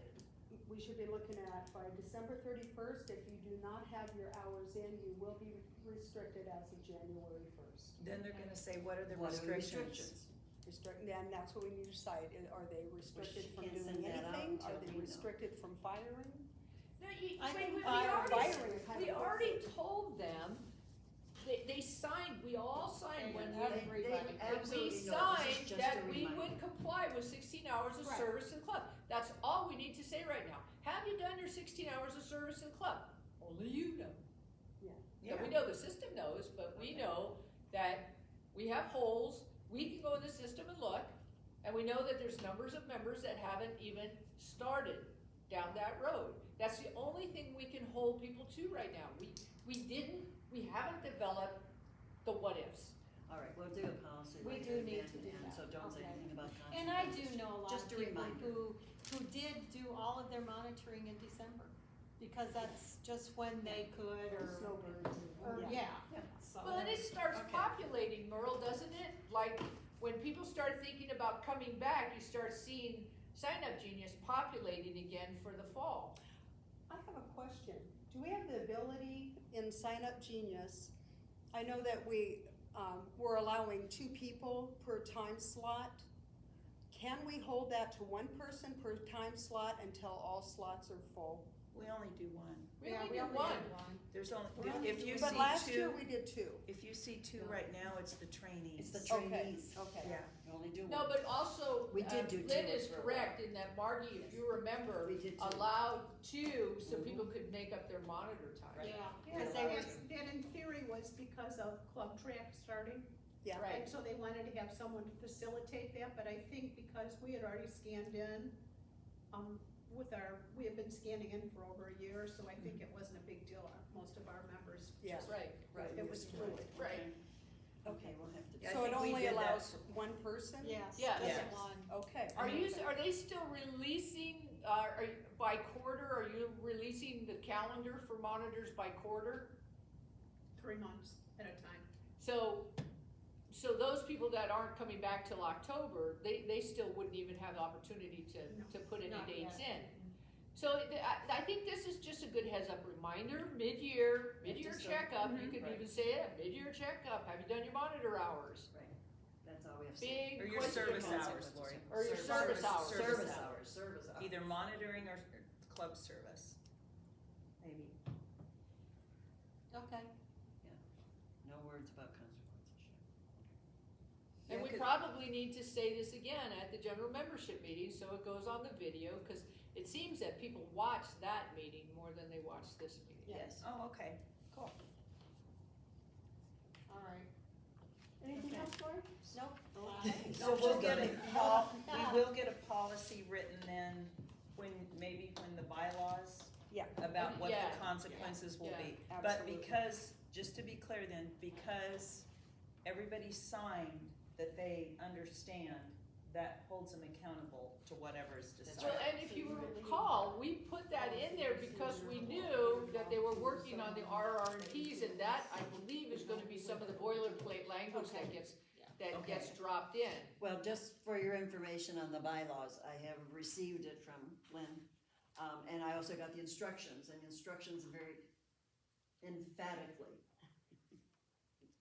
we should be looking at by December 31st, if you do not have your hours in, you will be restricted as of January 1st. Then they're gonna say, what are the What are the restrictions? Then that's what we need to decide, are they restricted she from can't doing send that out anything? Are until they we know. restricted from firing? no, I think we firing already, kind we of already told them, they signed, we all signed when we. Everybody. When we absolutely know, this is signed just that a we reminder. would comply with 16 hours of Right. service in the club. That's all we need to say right now. Have you done your 16 hours of service in the club? Only you know. Yeah, We know the system knows, but we know that we have holes, we can go in the system and look, and we know that there's numbers of members that haven't even started down that road. That's the only thing we can hold people to right now. We haven't developed the what ifs. All right, we'll do a policy. We like do that need then, to do and that. So don't say Okay. anything about consequences. And I do know a lot Just of a people reminder. who did do all of their monitoring in December, because that's just when they could, Or or, snowbirds? yeah. Yeah. So- Well, and it starts Okay. populating, Merle, doesn't it? Like, when people start thinking about coming back, you start seeing Sign Up Genius populating again for the fall. I have a question. Do we have the ability in Sign Up Genius? I know that we're allowing 2 people per time slot. Can we hold that to 1 person per time slot until all slots are full? we only do one. We Yeah, only we do only one. did one. There's only, We only if you But see last year 2, we did 2. if you see 2 right now, it's the trainees. It's the Okay, trainees. okay. Yeah, You only do one. No, but also, We did do Lynn two is for a correct in that Margie, if you remember, We did two. allowed two so Mhm. people could make up their monitor time. Right. Yeah, Yeah, because they were, that in theory was because of club track starting. Yeah. Right. And so they wanted to have someone to facilitate that, but I think because we had already scanned in, we have been scanning in for over a year, so I think it wasn't a big deal. Most of our members, Yeah. Right, it was fluid. right. Okay, we'll have to. Yeah, I So it think we only did that allows one person? yes, Yes. just Yes. one. Okay. Are they still releasing, by quarter, are you releasing the calendar for monitors by quarter? 3 months at a time. So those people that aren't coming back till October, they still wouldn't even have the opportunity to put any Not dates yet. in. So I think this is just a good heads up reminder, mid-year just a- checkup, you could Right. even say it, mid-year checkup, have you done your monitor hours? That's all we have to say. Big Or your question service mark. hours, Lori. Or your service hours. Service hours. Either monitoring or club service. Maybe. Okay. No words about consequences. And Yeah, we 'cause- probably need to say this again at the general membership meeting, so it goes on the video, cause it seems that people watch that meeting more than they watch this meeting. Yes. Oh, okay, cool. All right. Anything else, Lori? Nope. So we'll get we will get a policy written then, maybe when the bylaws Yeah. about what Yeah. the consequences will be. Yeah. But Absolutely. because, just to be clear then, because everybody signed that they understand, that holds them accountable to whatever is Well, decided. and if you recall, we put that in there because we knew that they were working on the RRMPs, and that, I believe, is gonna be some of the boilerplate language that gets dropped in. Well, just for your information on the bylaws, I have received it from Lynn. And I also got the instructions, and instructions very emphatically,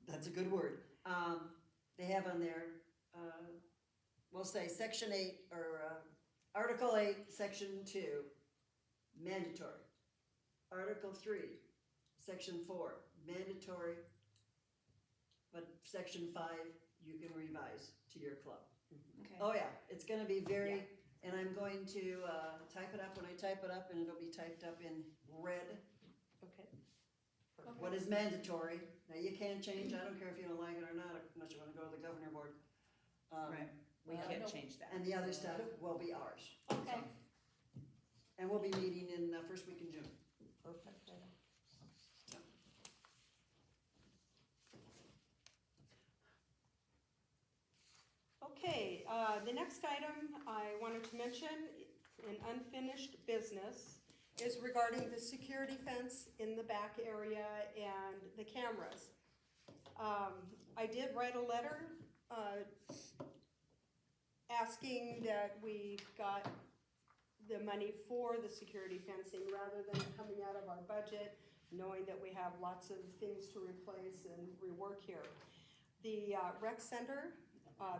that's a good word. They have on there, we'll say section 8, or Article 8, section 2, mandatory. Article 3, section 4, mandatory. But section 5, you can revise to your club. Okay. Oh yeah, it's gonna be very, and I'm going to type it up when I type it up, and it'll be typed up in red. Okay. What is mandatory? Now, you can change, I don't care if you don't like it or not, unless you wanna go to the governor board. Right, we can't change that. And the other stuff will be ours. Okay. And we'll be meeting in the first week in June. Perfect. Okay, the next item I wanted to mention, an unfinished business, is regarding the security fence in the back area and the cameras. I did write a letter, asking that we got the money for the security fencing rather than coming out of our budget, knowing that we have lots of things to replace and rework here. The rec center,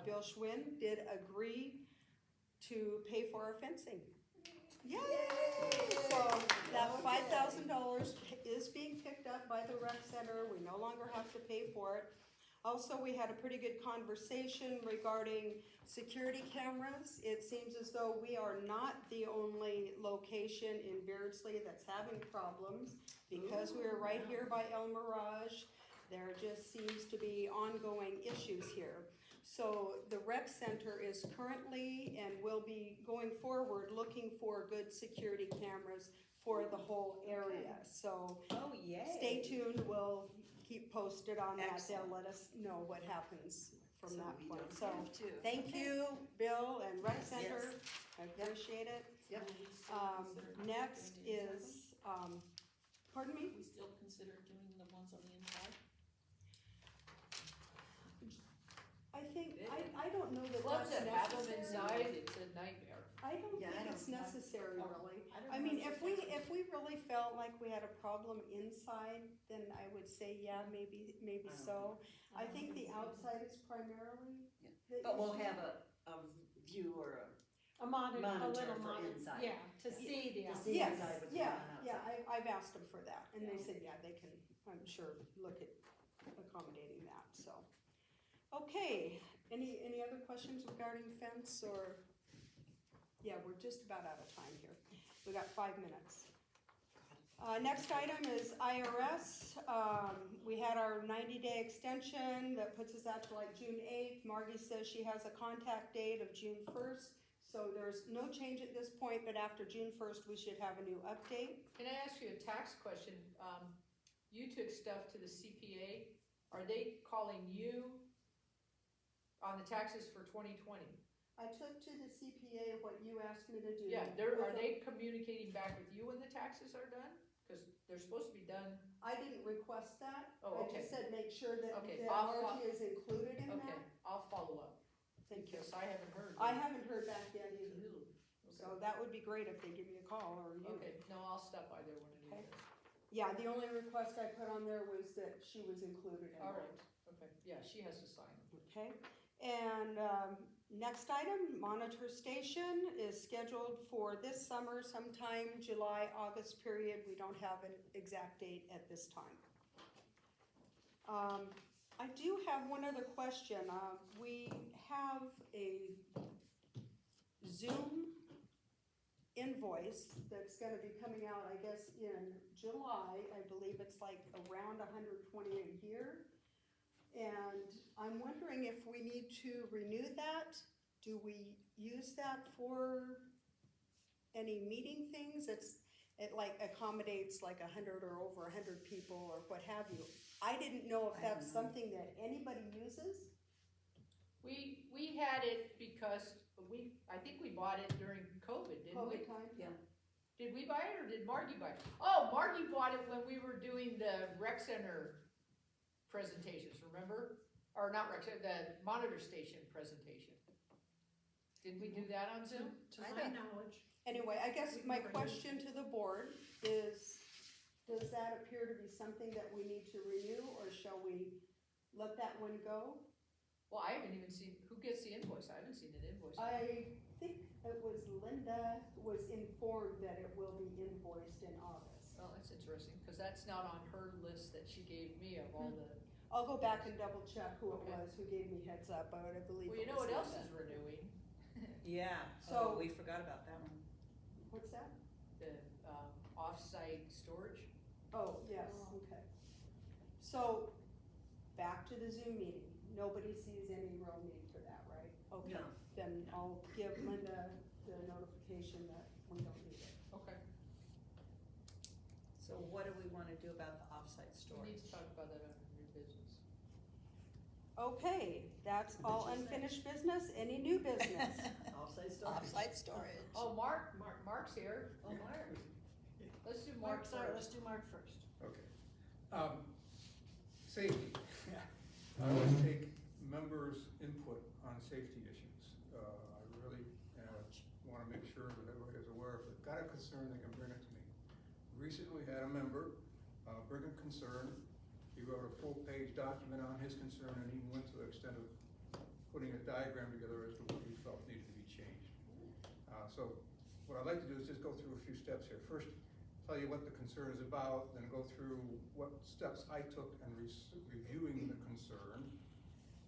Bill Schwinn, did agree to pay for our fencing. Yay! So that $5,000 is being picked up by the rec center. We no longer have to pay for it. Also, we had a pretty good conversation regarding security cameras. It seems as though we are not the only location in Beardsley that's having problems. Because we are right here by El Mirage, there just seems to be ongoing issues here. So the rec center is currently and will be going forward looking for good security cameras for the whole area. So Oh, yay. stay tuned, we'll keep posted on that, Excellent. they'll let us know what happens from So that we point. don't So, have to. thank you, Bill and Rec Center, I appreciate it. Yep. Next is, pardon me? We still consider doing the ones on the inside? I think, I don't know that Clubs that's that have them necessary. inside, it's a nightmare. I don't Yeah, I think it's don't- necessary, really. don't I know mean, if if we really felt like we had a problem inside, then I would say, yeah, maybe I don't so. I think the outside is primarily the But we'll issue. have a view or A monitor, a Monitor little for monitor, inside. yeah, to see the To outside. see Yes, inside what's yeah, going on yeah, outside. I've asked them for that, and they said, yeah, they can, I'm sure, look at accommodating that, so. Okay, Any other questions regarding fence or? Yeah, we're just about out of time here. We got 5 minutes. Next item is IRS. We had our 90-day extension that puts us out to like June 8th. Margie says she has a contact date of June 1st. So there's no change at this point, but after June 1st, we should have a new update. Can I ask you a tax question? You took stuff to the CPA. Are they calling you on the taxes for 2020? I took to the CPA what you asked me to do. Yeah, are they communicating back with you when the taxes are done? Because they're supposed to be done. I didn't request that. Oh, I okay. just said make sure that Okay, that I'll Margie is included in Okay, that. I'll follow up. Thank you. Because I haven't heard. I haven't heard back yet either. Ooh, So that would be great if they give me a call or you. Okay, no, I'll stop by there when I Okay. need it. Yeah, the only request I put on there was that she was included in All it. right, okay, yeah, she has to sign them. Okay, and next item, monitor station is scheduled for this summer, sometime July, August period. We don't have an exact date at this time. I do have one other question. We have a Zoom invoice that's gonna be coming out, I guess, in July. I believe it's like around 120 a year. And I'm wondering if we need to renew that? Do we use that for any meeting things? It like accommodates like 100 or over 100 people or what have you. I didn't know if that's something that anybody uses. We had it because I think we bought it during COVID, didn't we? COVID time? Yeah. Did we buy it or did Margie buy it? Oh, Margie bought it when we were doing the rec center presentations, remember? Or not rec center, the monitor station presentation. Did we do that on Zoom? To my knowledge. Anyway, I guess my question to the board is, does that appear to be something that we need to renew, or shall we let that one go? Well, I haven't even seen, who gets the invoice? I haven't seen an invoice. I think it was Linda was informed that it will be invoiced in August. Oh, that's interesting, because that's not on her list that she gave me of all the, I'll go back and double check who it Okay. was who gave me heads up, but I believe well, it you know was what else Linda. is renewing? Yeah, So- we forgot about that one. What's that? The off-site storage. Oh, yes, okay. So, back to the Zoom meeting. Nobody sees any real need for that, right? Okay, No. then I'll give Linda the notification that we don't need it. Okay. So what do we wanna do about the offsite We storage? need to talk about that under new business. Okay, that's all unfinished business. Any new business? Offsite storage. Offsite storage. Oh, Mark's here. Oh, Mark. Let's do Mark Sorry, first. let's do Mark first. Okay. Safety. I always take members' input on safety issues. I really wanna make sure that everybody is aware if they've got a concern, they can bring it to me. Recently had a member bring a concern. He wrote a full-page document on his concern and even went to the extent of putting a diagram together as to what he felt needed to be changed. So what I'd like to do is just go through a few steps here. First, tell you what the concern is about, then go through what steps I took in reviewing the concern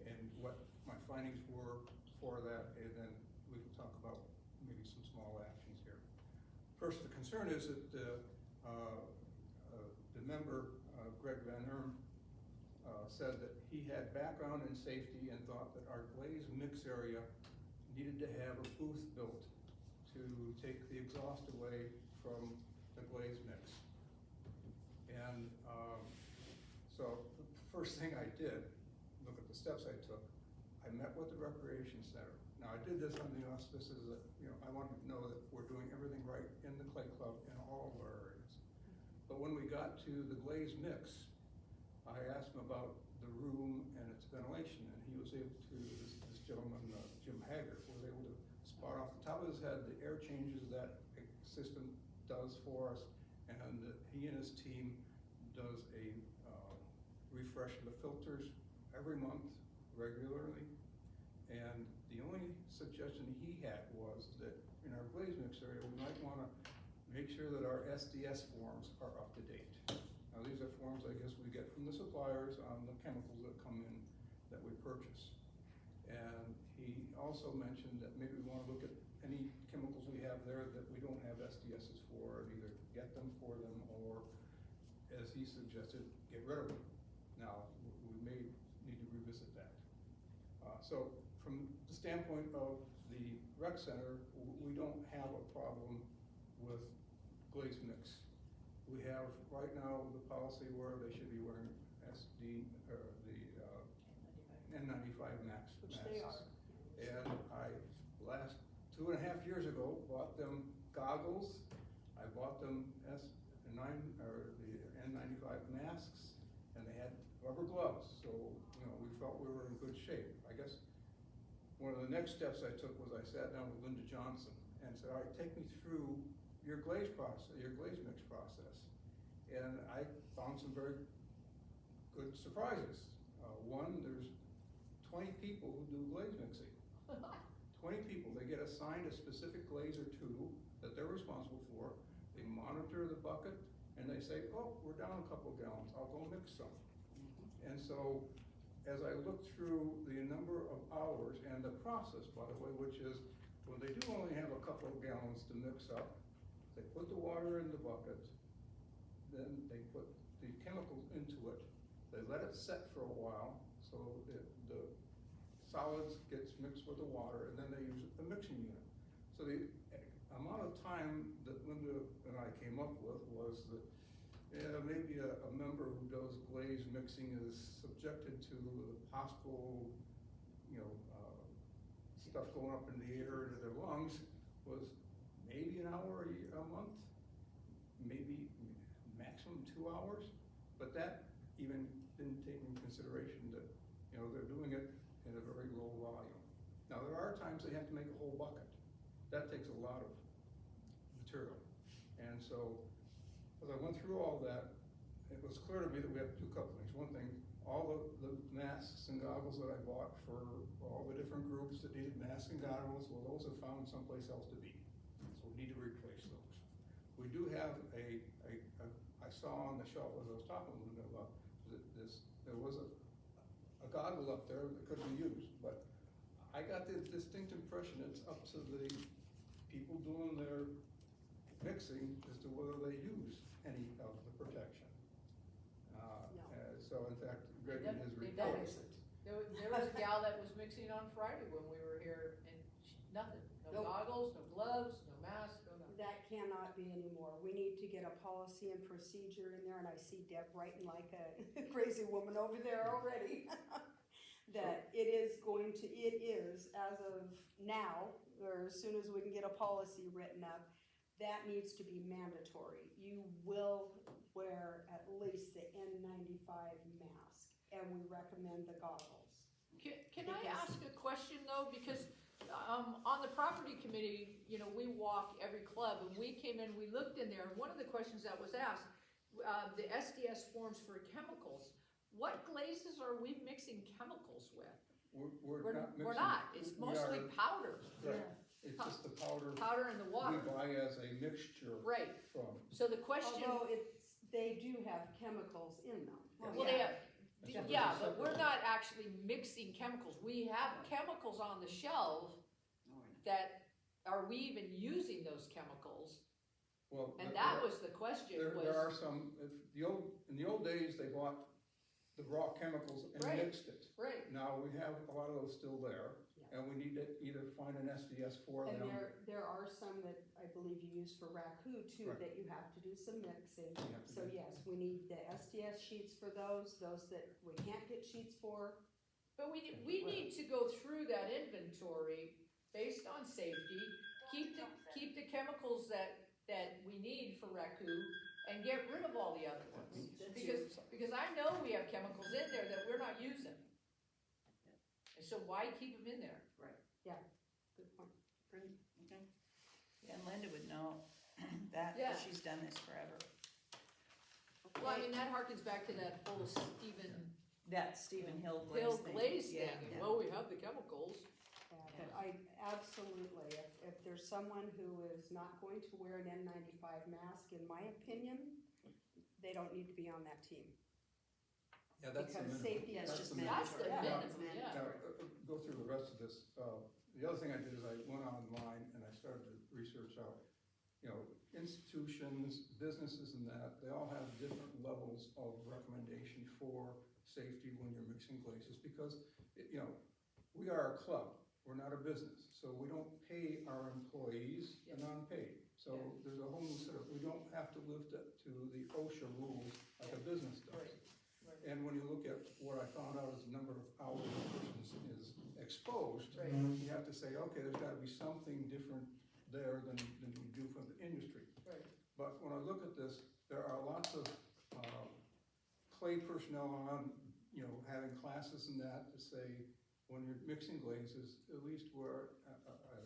and what my findings were for that, and then we can talk about maybe some small actions here. First, the concern is that the member, Greg Van Erm, said that he had background in safety and thought that our glaze mix area needed to have a booth built to take the exhaust away from the glaze mix. And so the first thing I did, look at the steps I took, I met with the recreation center. Now I did this on the auspices that, I wanted to know that we're doing everything right in the Clay Club in all of our areas. But when we got to the glaze mix, I asked him about the room and its ventilation, and he was able to, this gentleman, Jim Haggard, was able to spot off the top of his head the air changes that a system does for us, and he and his team does a refresh of the filters every month, regularly. And the only suggestion he had was that in our glaze mix area, we might wanna make sure that our SDS forms are up to date. Now these are forms I guess we get from the suppliers on the chemicals that come in that we purchase. And he also mentioned that maybe we wanna look at any chemicals we have there that we don't have SDSs for, and either get them for them, or, as he suggested, get rid of them. Now, we may need to revisit that. So, from the standpoint of the rec center, we don't have a problem with glaze mix. We have, right now, the policy where they should be wearing SD, or the, N95 masks. Which they are. And I, last 2.5 years ago, bought them goggles, I bought them the N95 masks, and they had rubber gloves, so, we felt we were in good shape. I guess one of the next steps I took was I sat down with Linda Johnson and said, all right, take me through your glaze process, your glaze mix process. And I found some very good surprises. One, there's 20 people who do glaze mixing. 20 people, they get assigned a specific glaze or two that they're responsible for. They monitor the bucket and they say, oh, we're down a couple gallons, I'll go mix some. And so, as I looked through the number of hours and the process, by the way, which is, when they do only have a couple of gallons to mix up, they put the water in the bucket, then they put the chemicals into it, they let it set for a while, so the solids gets mixed with the water, and then they use a mixing unit. So the amount of time that Linda and I came up with was that, maybe a member who does glaze mixing is subjected to possible, stuff going up in the air into their lungs, was maybe an hour a month, maybe maximum 2 hours, but that even didn't take into consideration that, they're doing it in a very low volume. Now, there are times they have to make a whole bucket. That takes a lot of material. And so, as I went through all that, it was clear to me that we have two companies. One thing, all the masks and goggles that I bought for all the different groups that needed masks and goggles, well, those have found someplace else to be. So we need to replace those. We do have I saw on the shelf as I was talking a little bit about there was a goggle up there that could be used, but I got the distinct impression it's up to the people doing their mixing as to whether they use any of the protection. So in fact, Greg in his report. There was a gal that was mixing on Friday when we were here, and nothing, no Nope. goggles, no gloves, no mask, no nothing. That cannot be anymore. We need to get a policy and procedure in there, and I see Deb writing like a crazy woman over there already. That it is, as of now, or as soon as we can get a policy written up, that needs to be mandatory. You will wear at least the N95 mask, and we recommend the goggles. Can I ask a question though, because on the property committee, we walk every club, and we came in, we looked in there, and one of the questions that was asked, the SDS forms for chemicals, what glazes are we mixing chemicals with? We're not mixing. We're not, it's mostly powder. Correct. It's just the powder. Powder in the water. We buy as a mixture. Right. From. So the question. Although they do have chemicals in them. Well, they have, That's yeah, separate. but we're not actually mixing chemicals. We have chemicals on the shelf that, are we even using those chemicals? Well, And that was the question, there are some, in the old days, they bought the raw chemicals and Right. mixed it. Right, Now, we have a lot of those still there, and we need to either find an SDS for And them. there are some that I believe you use for raku too, Right. that you have to do some mixing. You have to So do- yes, we need the SDS sheets for those that we can't get sheets for. but we need to go through that inventory based on safety, keep the chemicals that we need for raku, and get rid of all the other ones. Because I know we have chemicals in there that we're not using. And so why keep them in there? Good point. And Linda would know that, Yeah. because she's done this forever. Well, I mean, that harkens back to that whole Stephen That Stephen Hill Hill glaze thing. glaze Yeah, thing, yeah. well, we have the chemicals. But I absolutely, if there's someone who is not going to wear an N95 mask, in my opinion, they don't need to be on that team. Yeah, that's the Because minimum. safety Yeah, is it's just just That's the mandatory. Yeah. minimum, yeah. Now, go through the rest of this. The other thing I did is I went online and I started to research out, you know, institutions, businesses and that, they all have different levels of recommendation for safety when you're mixing glazes because, you know, we are a club, we're not a business, so we don't pay our employees a non-paid. So there's a whole new setup, we don't have to live to the OSHA rules like a business does. Right. And when you look at what I found out is the number of hours a person is exposed, Right. you have to say, okay, there's gotta be something different there than we do for the industry. Right. But when I look at this, there are lots of, clay personnel on, you know, having classes and that to say, when you're mixing glazes, at least wear a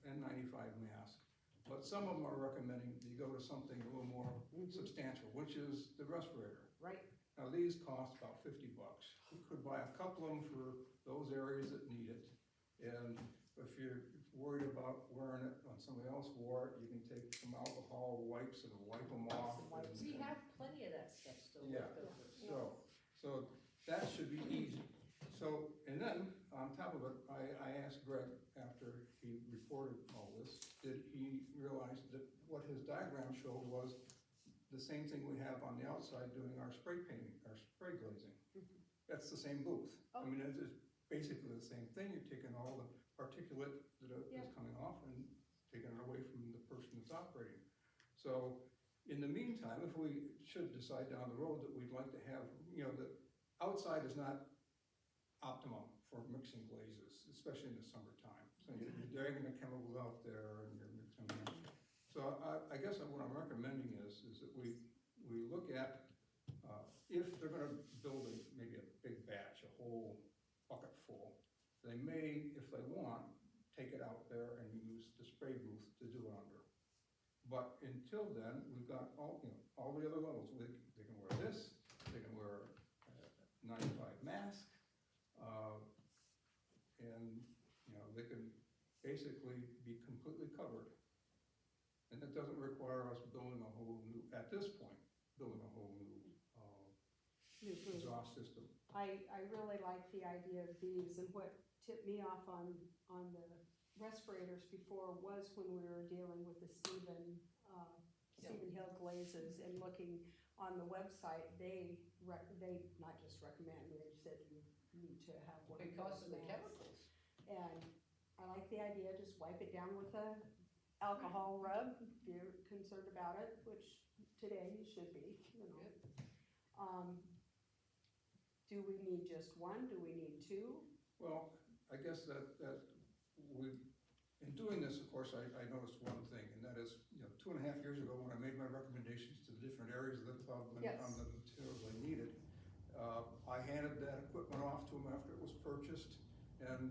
N95 mask. But some of them are recommending that you go to something a little more substantial, which is the respirator. Right. Now, these cost about $50. You could buy a couple of them for those areas that need it. And if you're worried about wearing it when somebody else wore it, you can take some alcohol wipes and wipe them off. Some wipes. We have plenty of that stuff still Yeah. left over. So that should be easy. So, and then, on top of it, I asked Greg after he reported all this, did he realize that what his diagram showed was the same thing we have on the outside doing our spray painting, our spray glazing. That's the same booth. I mean, it's basically the same thing. You're taking all the particulate that is coming off and taking it away from the person that's operating. So, in the meantime, if we should decide down the road that we'd like to have, you know, the outside is not optimum for mixing glazes, especially in the summertime. So you're dragging the chemicals out there and you're mixing them. So I guess what I'm recommending is that we look at, if they're gonna build maybe a big batch, a whole bucket full, they may, if they want, take it out there and use the spray booth to do it under. But until then, we've got all the other levels. They can wear this, they can wear a 95 mask, and, you know, they can basically be completely covered. And that doesn't require us building a whole new, at this point, building a whole new New booth. exhaust system. I really like the idea of these, and what tipped me off on the respirators before was when we were dealing with the Stephen Hill glazes and looking on the website, they not just recommend, they said you need to have one of Because those of the masks. chemicals. And I like the idea, just wipe it down with a alcohol rub if you're concerned about it, which today you should be, you know. Do we need just one? Do we need two? Well, I guess that we, in doing this, of course, I noticed one thing, and that is, you know, 2.5 years ago, when I made my recommendations to the different areas of the club and Yes. on the materials they needed, I handed that equipment off to them after it was purchased, and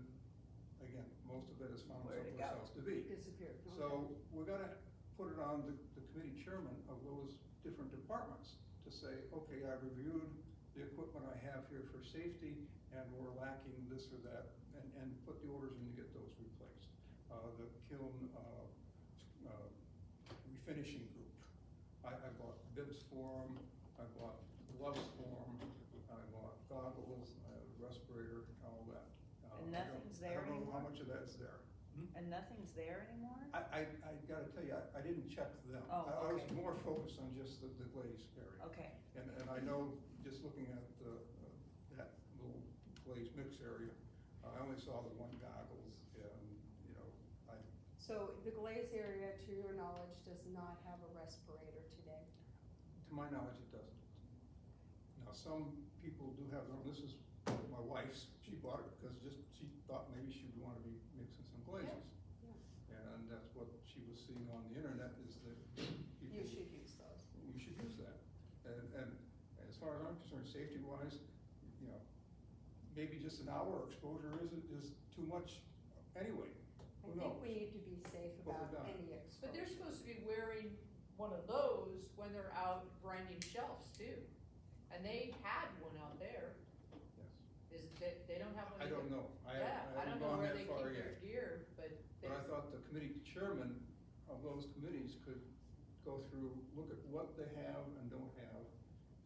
again, most of it has found Where'd it someplace go? else to be. Disappeared. Okay. So we're gonna put it on the committee chairman of those different departments to say, okay, I've reviewed the equipment I have here for safety, and we're lacking this or that, and put the orders in to get those replaced. The kiln, refinishing group, I bought bibs for them, I bought gloves for them, I bought goggles, a respirator, all that. And nothing's there I don't know how anymore? much of that's there. And nothing's there anymore? I gotta tell you, I didn't check them. Oh, I was okay. more focused on just the glaze area. Okay, And I know, just looking at that little glaze mix area, I only saw the one goggles, and, you know, So the glaze area, to your knowledge, does not have a respirator today? to my knowledge, it doesn't. Now, some people do have their own, this is my wife's, she bought it because she thought maybe she would wanna be mixing some glazes. And that's what she was seeing on the internet, is that people. You should use those. You should use that. And as far as I'm concerned, safety-wise, you know, maybe just an hour exposure is too much anyway. I Who think knows? we need to be safe But we're about done. any But they're exposure. supposed to be wearing one of those when they're out grinding shelves too. And they had one out there. Yes. They don't have one I either. don't know. I Yeah, I haven't don't know gone where that they far keep their yet. gear, but they, But I thought the committee chairman of those committees could go through, look at what they have and don't have,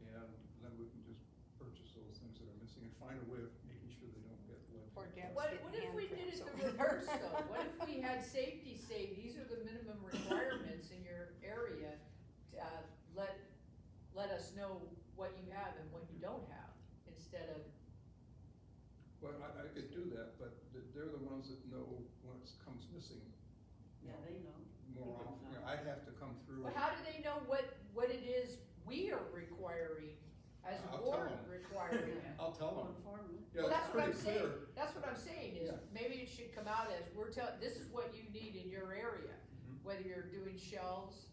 and then we can just purchase those things things that are missing and find a way of making sure they don't get lead. Poor Deb's What getting if we did hand it the cramps over there. reverse though? What if we had safety say, these are the minimum requirements in your area? Let us know what you have and what you don't have, instead of, Well, I could do that, but they're the ones that know when it comes missing. Yeah, they know. More often, you know, I'd have to come through. well, how do they know what it is we are requiring, as a I'll tell board them. requiring? I'll tell them. Inform them. Yeah, Well, it's that's what I'm pretty saying, clear. that's what I'm saying is, Yeah. maybe it should come out as, this is what you need in your area. Mhm. Whether you're doing shelves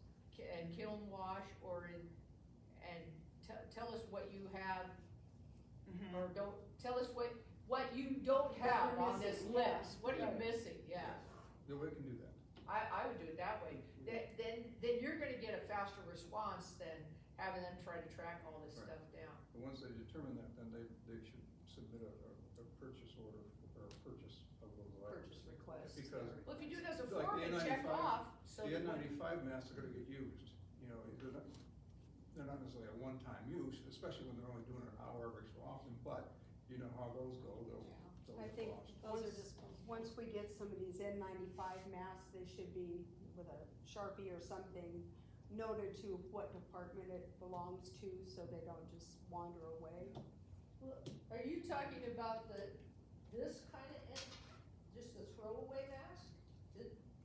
and kiln wash or tell us what you have, Mhm. or don't, tell us what you don't have we're on this missing, yeah. list, what are you Right. missing, yeah. Yeah, we can do that. I would do it that way, then you're gonna get a faster response than having them try to track all this Right. stuff down. And once they determine that, then they should submit a purchase order or a purchase of those items. Purchase request. Because Well, if you do it as a Like form the and check N95 off, so the that when- N95 masks are gonna get used, you know, they're not necessarily a one-time use, especially when they're only doing it an hour every so often, but you know how those go, they'll I think cost. Those are once, disposable. once we get some of these N95 masks, they should be with a Sharpie or something noted to what department it belongs to, so they don't just wander away. Well, are you talking about this kind of, just the throwaway mask?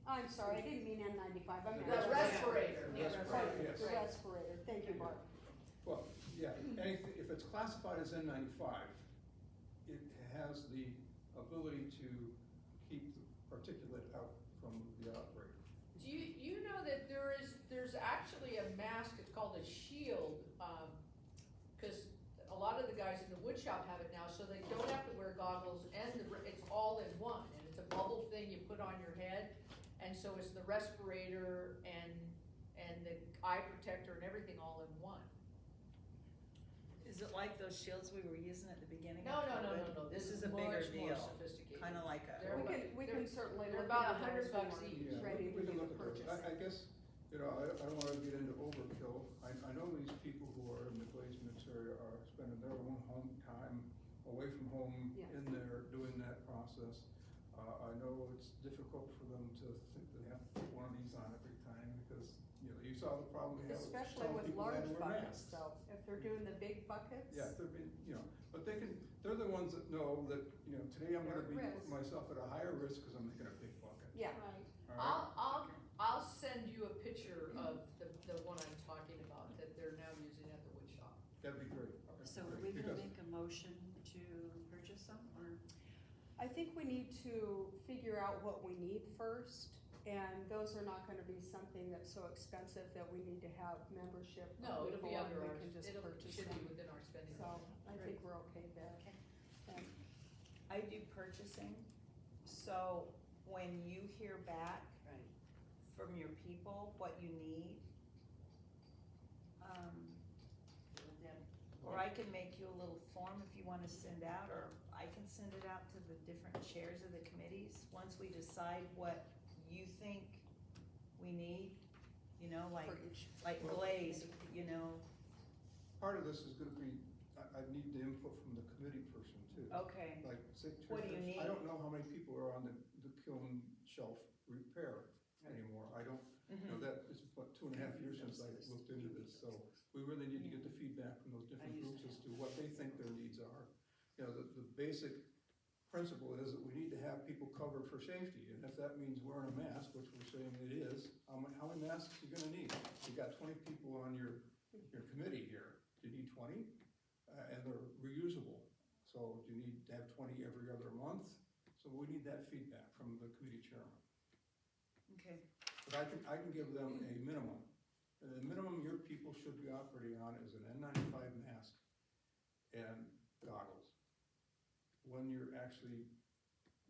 I'm sorry, I didn't mean N95, I meant. The respirator. The respirator, yes. The respirator, thank you, Barb. Well, yeah, anything, if it's classified as N95, it has the ability to keep the particulate out from the operator. Do you know that there's actually a mask, it's called a shield, cause a lot of the guys in the wood shop have it now, so they don't have to wear goggles and it's all in one, and it's a bubble thing you put on your head, and so it's the respirator and the eye protector and everything all in one. Is it like those shields we were using at the beginning? No, of no, no, COVID? no, This is a bigger much more deal, sophisticated. kinda like They're We can certainly they're look about into those $100 when each. we're ready to we can do look the at those. purchase. I guess, you know, I don't wanna get into overkill. I know these people who are in the glazed mix area are spending their own home time away from home Yeah. in there doing that process. I know it's difficult for them to think they have to put one of these on every time because, you know, you saw the problem we have. Especially telling with people they had large to wear buckets, masks. so if they're doing the big buckets. Yeah, they're being, you know, but they're the ones that know that, you know, today I'm gonna be They're at putting risk. myself at a higher risk because I'm making a big bucket. Yeah, Right. All right? I'll send you a picture of the one I'm talking about, that they're now using at the wood shop. That'd be great. That'd So be are great, we gonna because- make a motion to purchase them, or? I think we need to figure out what we need first, and those are not gonna be something that's so expensive that we need to have membership. No, it'll be before under we our, can just it'll, purchase should be them. within our spending. So I think we're okay there. Okay. And I do purchasing, so when you hear back Right. from your people what you need, or I can make you a little form if you wanna send out, or I can send it out to the different chairs of the committees, once we decide what you think we need, you know, like for each. glaze, you know, Part of this is gonna be, I need the input from the committee person too. okay, Like, say, What do you I need? don't know how many people are on the kiln shelf repair anymore. I don't, you know, mhm, that is what, 2.5 years since I looked into this, so we really need to get the feedback from those different used groups to as have to what they think their needs are. You know, the basic principle is that we need to have people covered for safety, and if that means wearing a mask, which we're saying it is, how many masks are you gonna need? You got 20 people on your committee here, do you need 20? And they're reusable, so do you need to have 20 every other month? So we need that feedback from the committee chairman. okay, But I can give them a minimum. And the minimum your people should be operating on is an N95 mask and goggles. When you're actually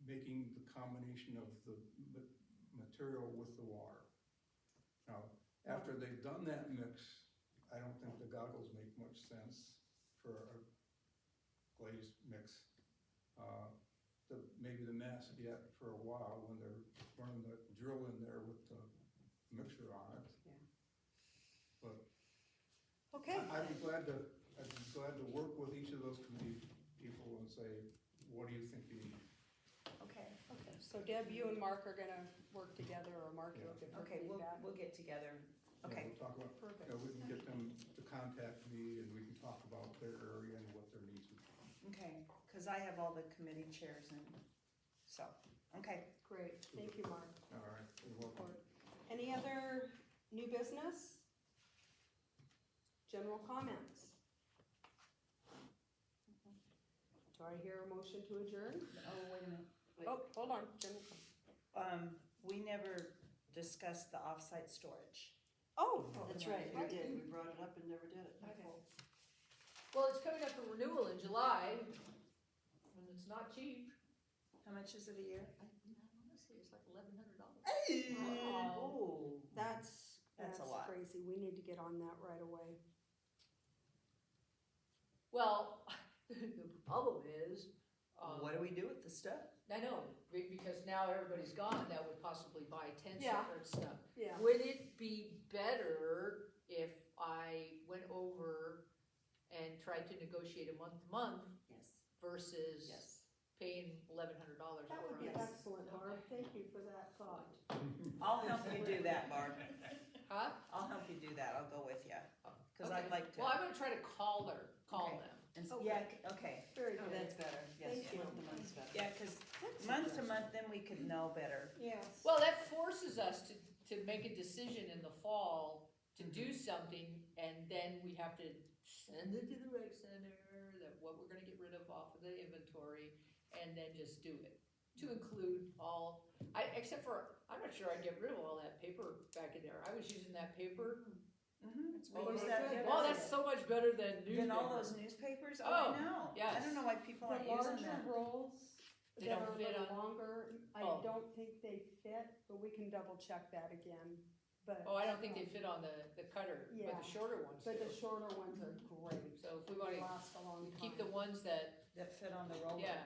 making the combination of the material with the water. Now, after they've done that mix, I don't think the goggles make much sense for a glazed mix. Maybe the mask yet for a while when they're running the drill in there with the mixer on it. Yeah. But Okay, I'd be glad to work with each of those committee say, what do you think you need? Okay, Okay, so Deb, you and Mark are gonna work together, or Mark, you'll give her okay, feedback? we'll get together. Yeah, Okay, we'll talk about, Perfect. we can get them to contact me and we can talk about their area and what their needs would be. okay, cause I have all the committee chairs and, so, okay. Great, thank you, Mark. All right, you're welcome. Any other new business? General comments? Do I hear a motion to adjourn? Oh, wait a minute. Oh, hold on, general. We never discussed the off-site storage. Oh, That's right, we did, we brought it up and never did it. Well, it's coming up for renewal in July, and it's not cheap. How much is it a year? I wanna say it's like $1,100. Oh. that's That's a lot. crazy. We need to get on that right away. Well, the problem is, What do we do with the stuff? I know, because now everybody's gone that would possibly buy tents Yeah. and stuff. Yeah. Would it be better if I went over and tried to negotiate a month-to-month Yes, versus yes. paying $1,100 That would be upfront? excellent, Barb. Thank you for that thought. I'll help you do that, Barb. Huh? I'll help you do that, I'll go with you, cause I'd Okay. like to. Well, I'm gonna try to call Okay. them. And Okay. yeah, okay, Very Oh, good. that's better, yes, Thank you. month to month's better. yeah, cause That's month to month, then we could know better. Yes. Well, that forces us to make a decision in the fall to do something, and then we have to send it to the rec center, that what we're gonna get rid of off of the inventory, and then just do it. To include all, except for, I'm not sure I'd get rid of all that paper back in there, I was using that paper. Mm-hmm. Oh, What was very that? good. the Oh, other that's day? so much better than newspaper. Then all those newspapers, Oh, oh, I know, I yes. don't know why people The aren't using larger them. rolls They that don't are a fit little on- longer, I Oh. don't think they fit, but we can double check that again. But. Oh, I don't think they fit on the cutter, but Yeah. the shorter ones But the do. shorter ones are great. So if we They wanna last a long time. keep the ones that, That fit on the roller. yeah.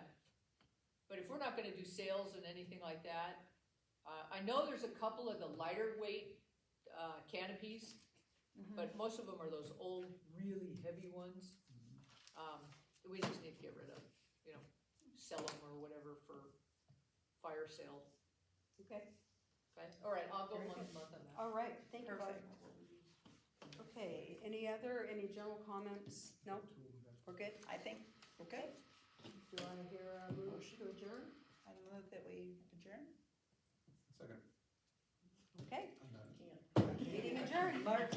But if we're not gonna do sales and anything like that, I know there's a couple of the lighter weight, canopies, Mhm. but most of them are those old, really heavy ones. We just need to get rid of, sell them or whatever for fire sale, Okay, okay? All right, I'll go Very month good. to month on that. all right, thank you, Barb. Perfect. Okay, any general comments? No, we're good? I think, okay, Do I hear a motion to adjourn? I move that we adjourn. Second. Okay, I'm done. meeting adjourned. Mark,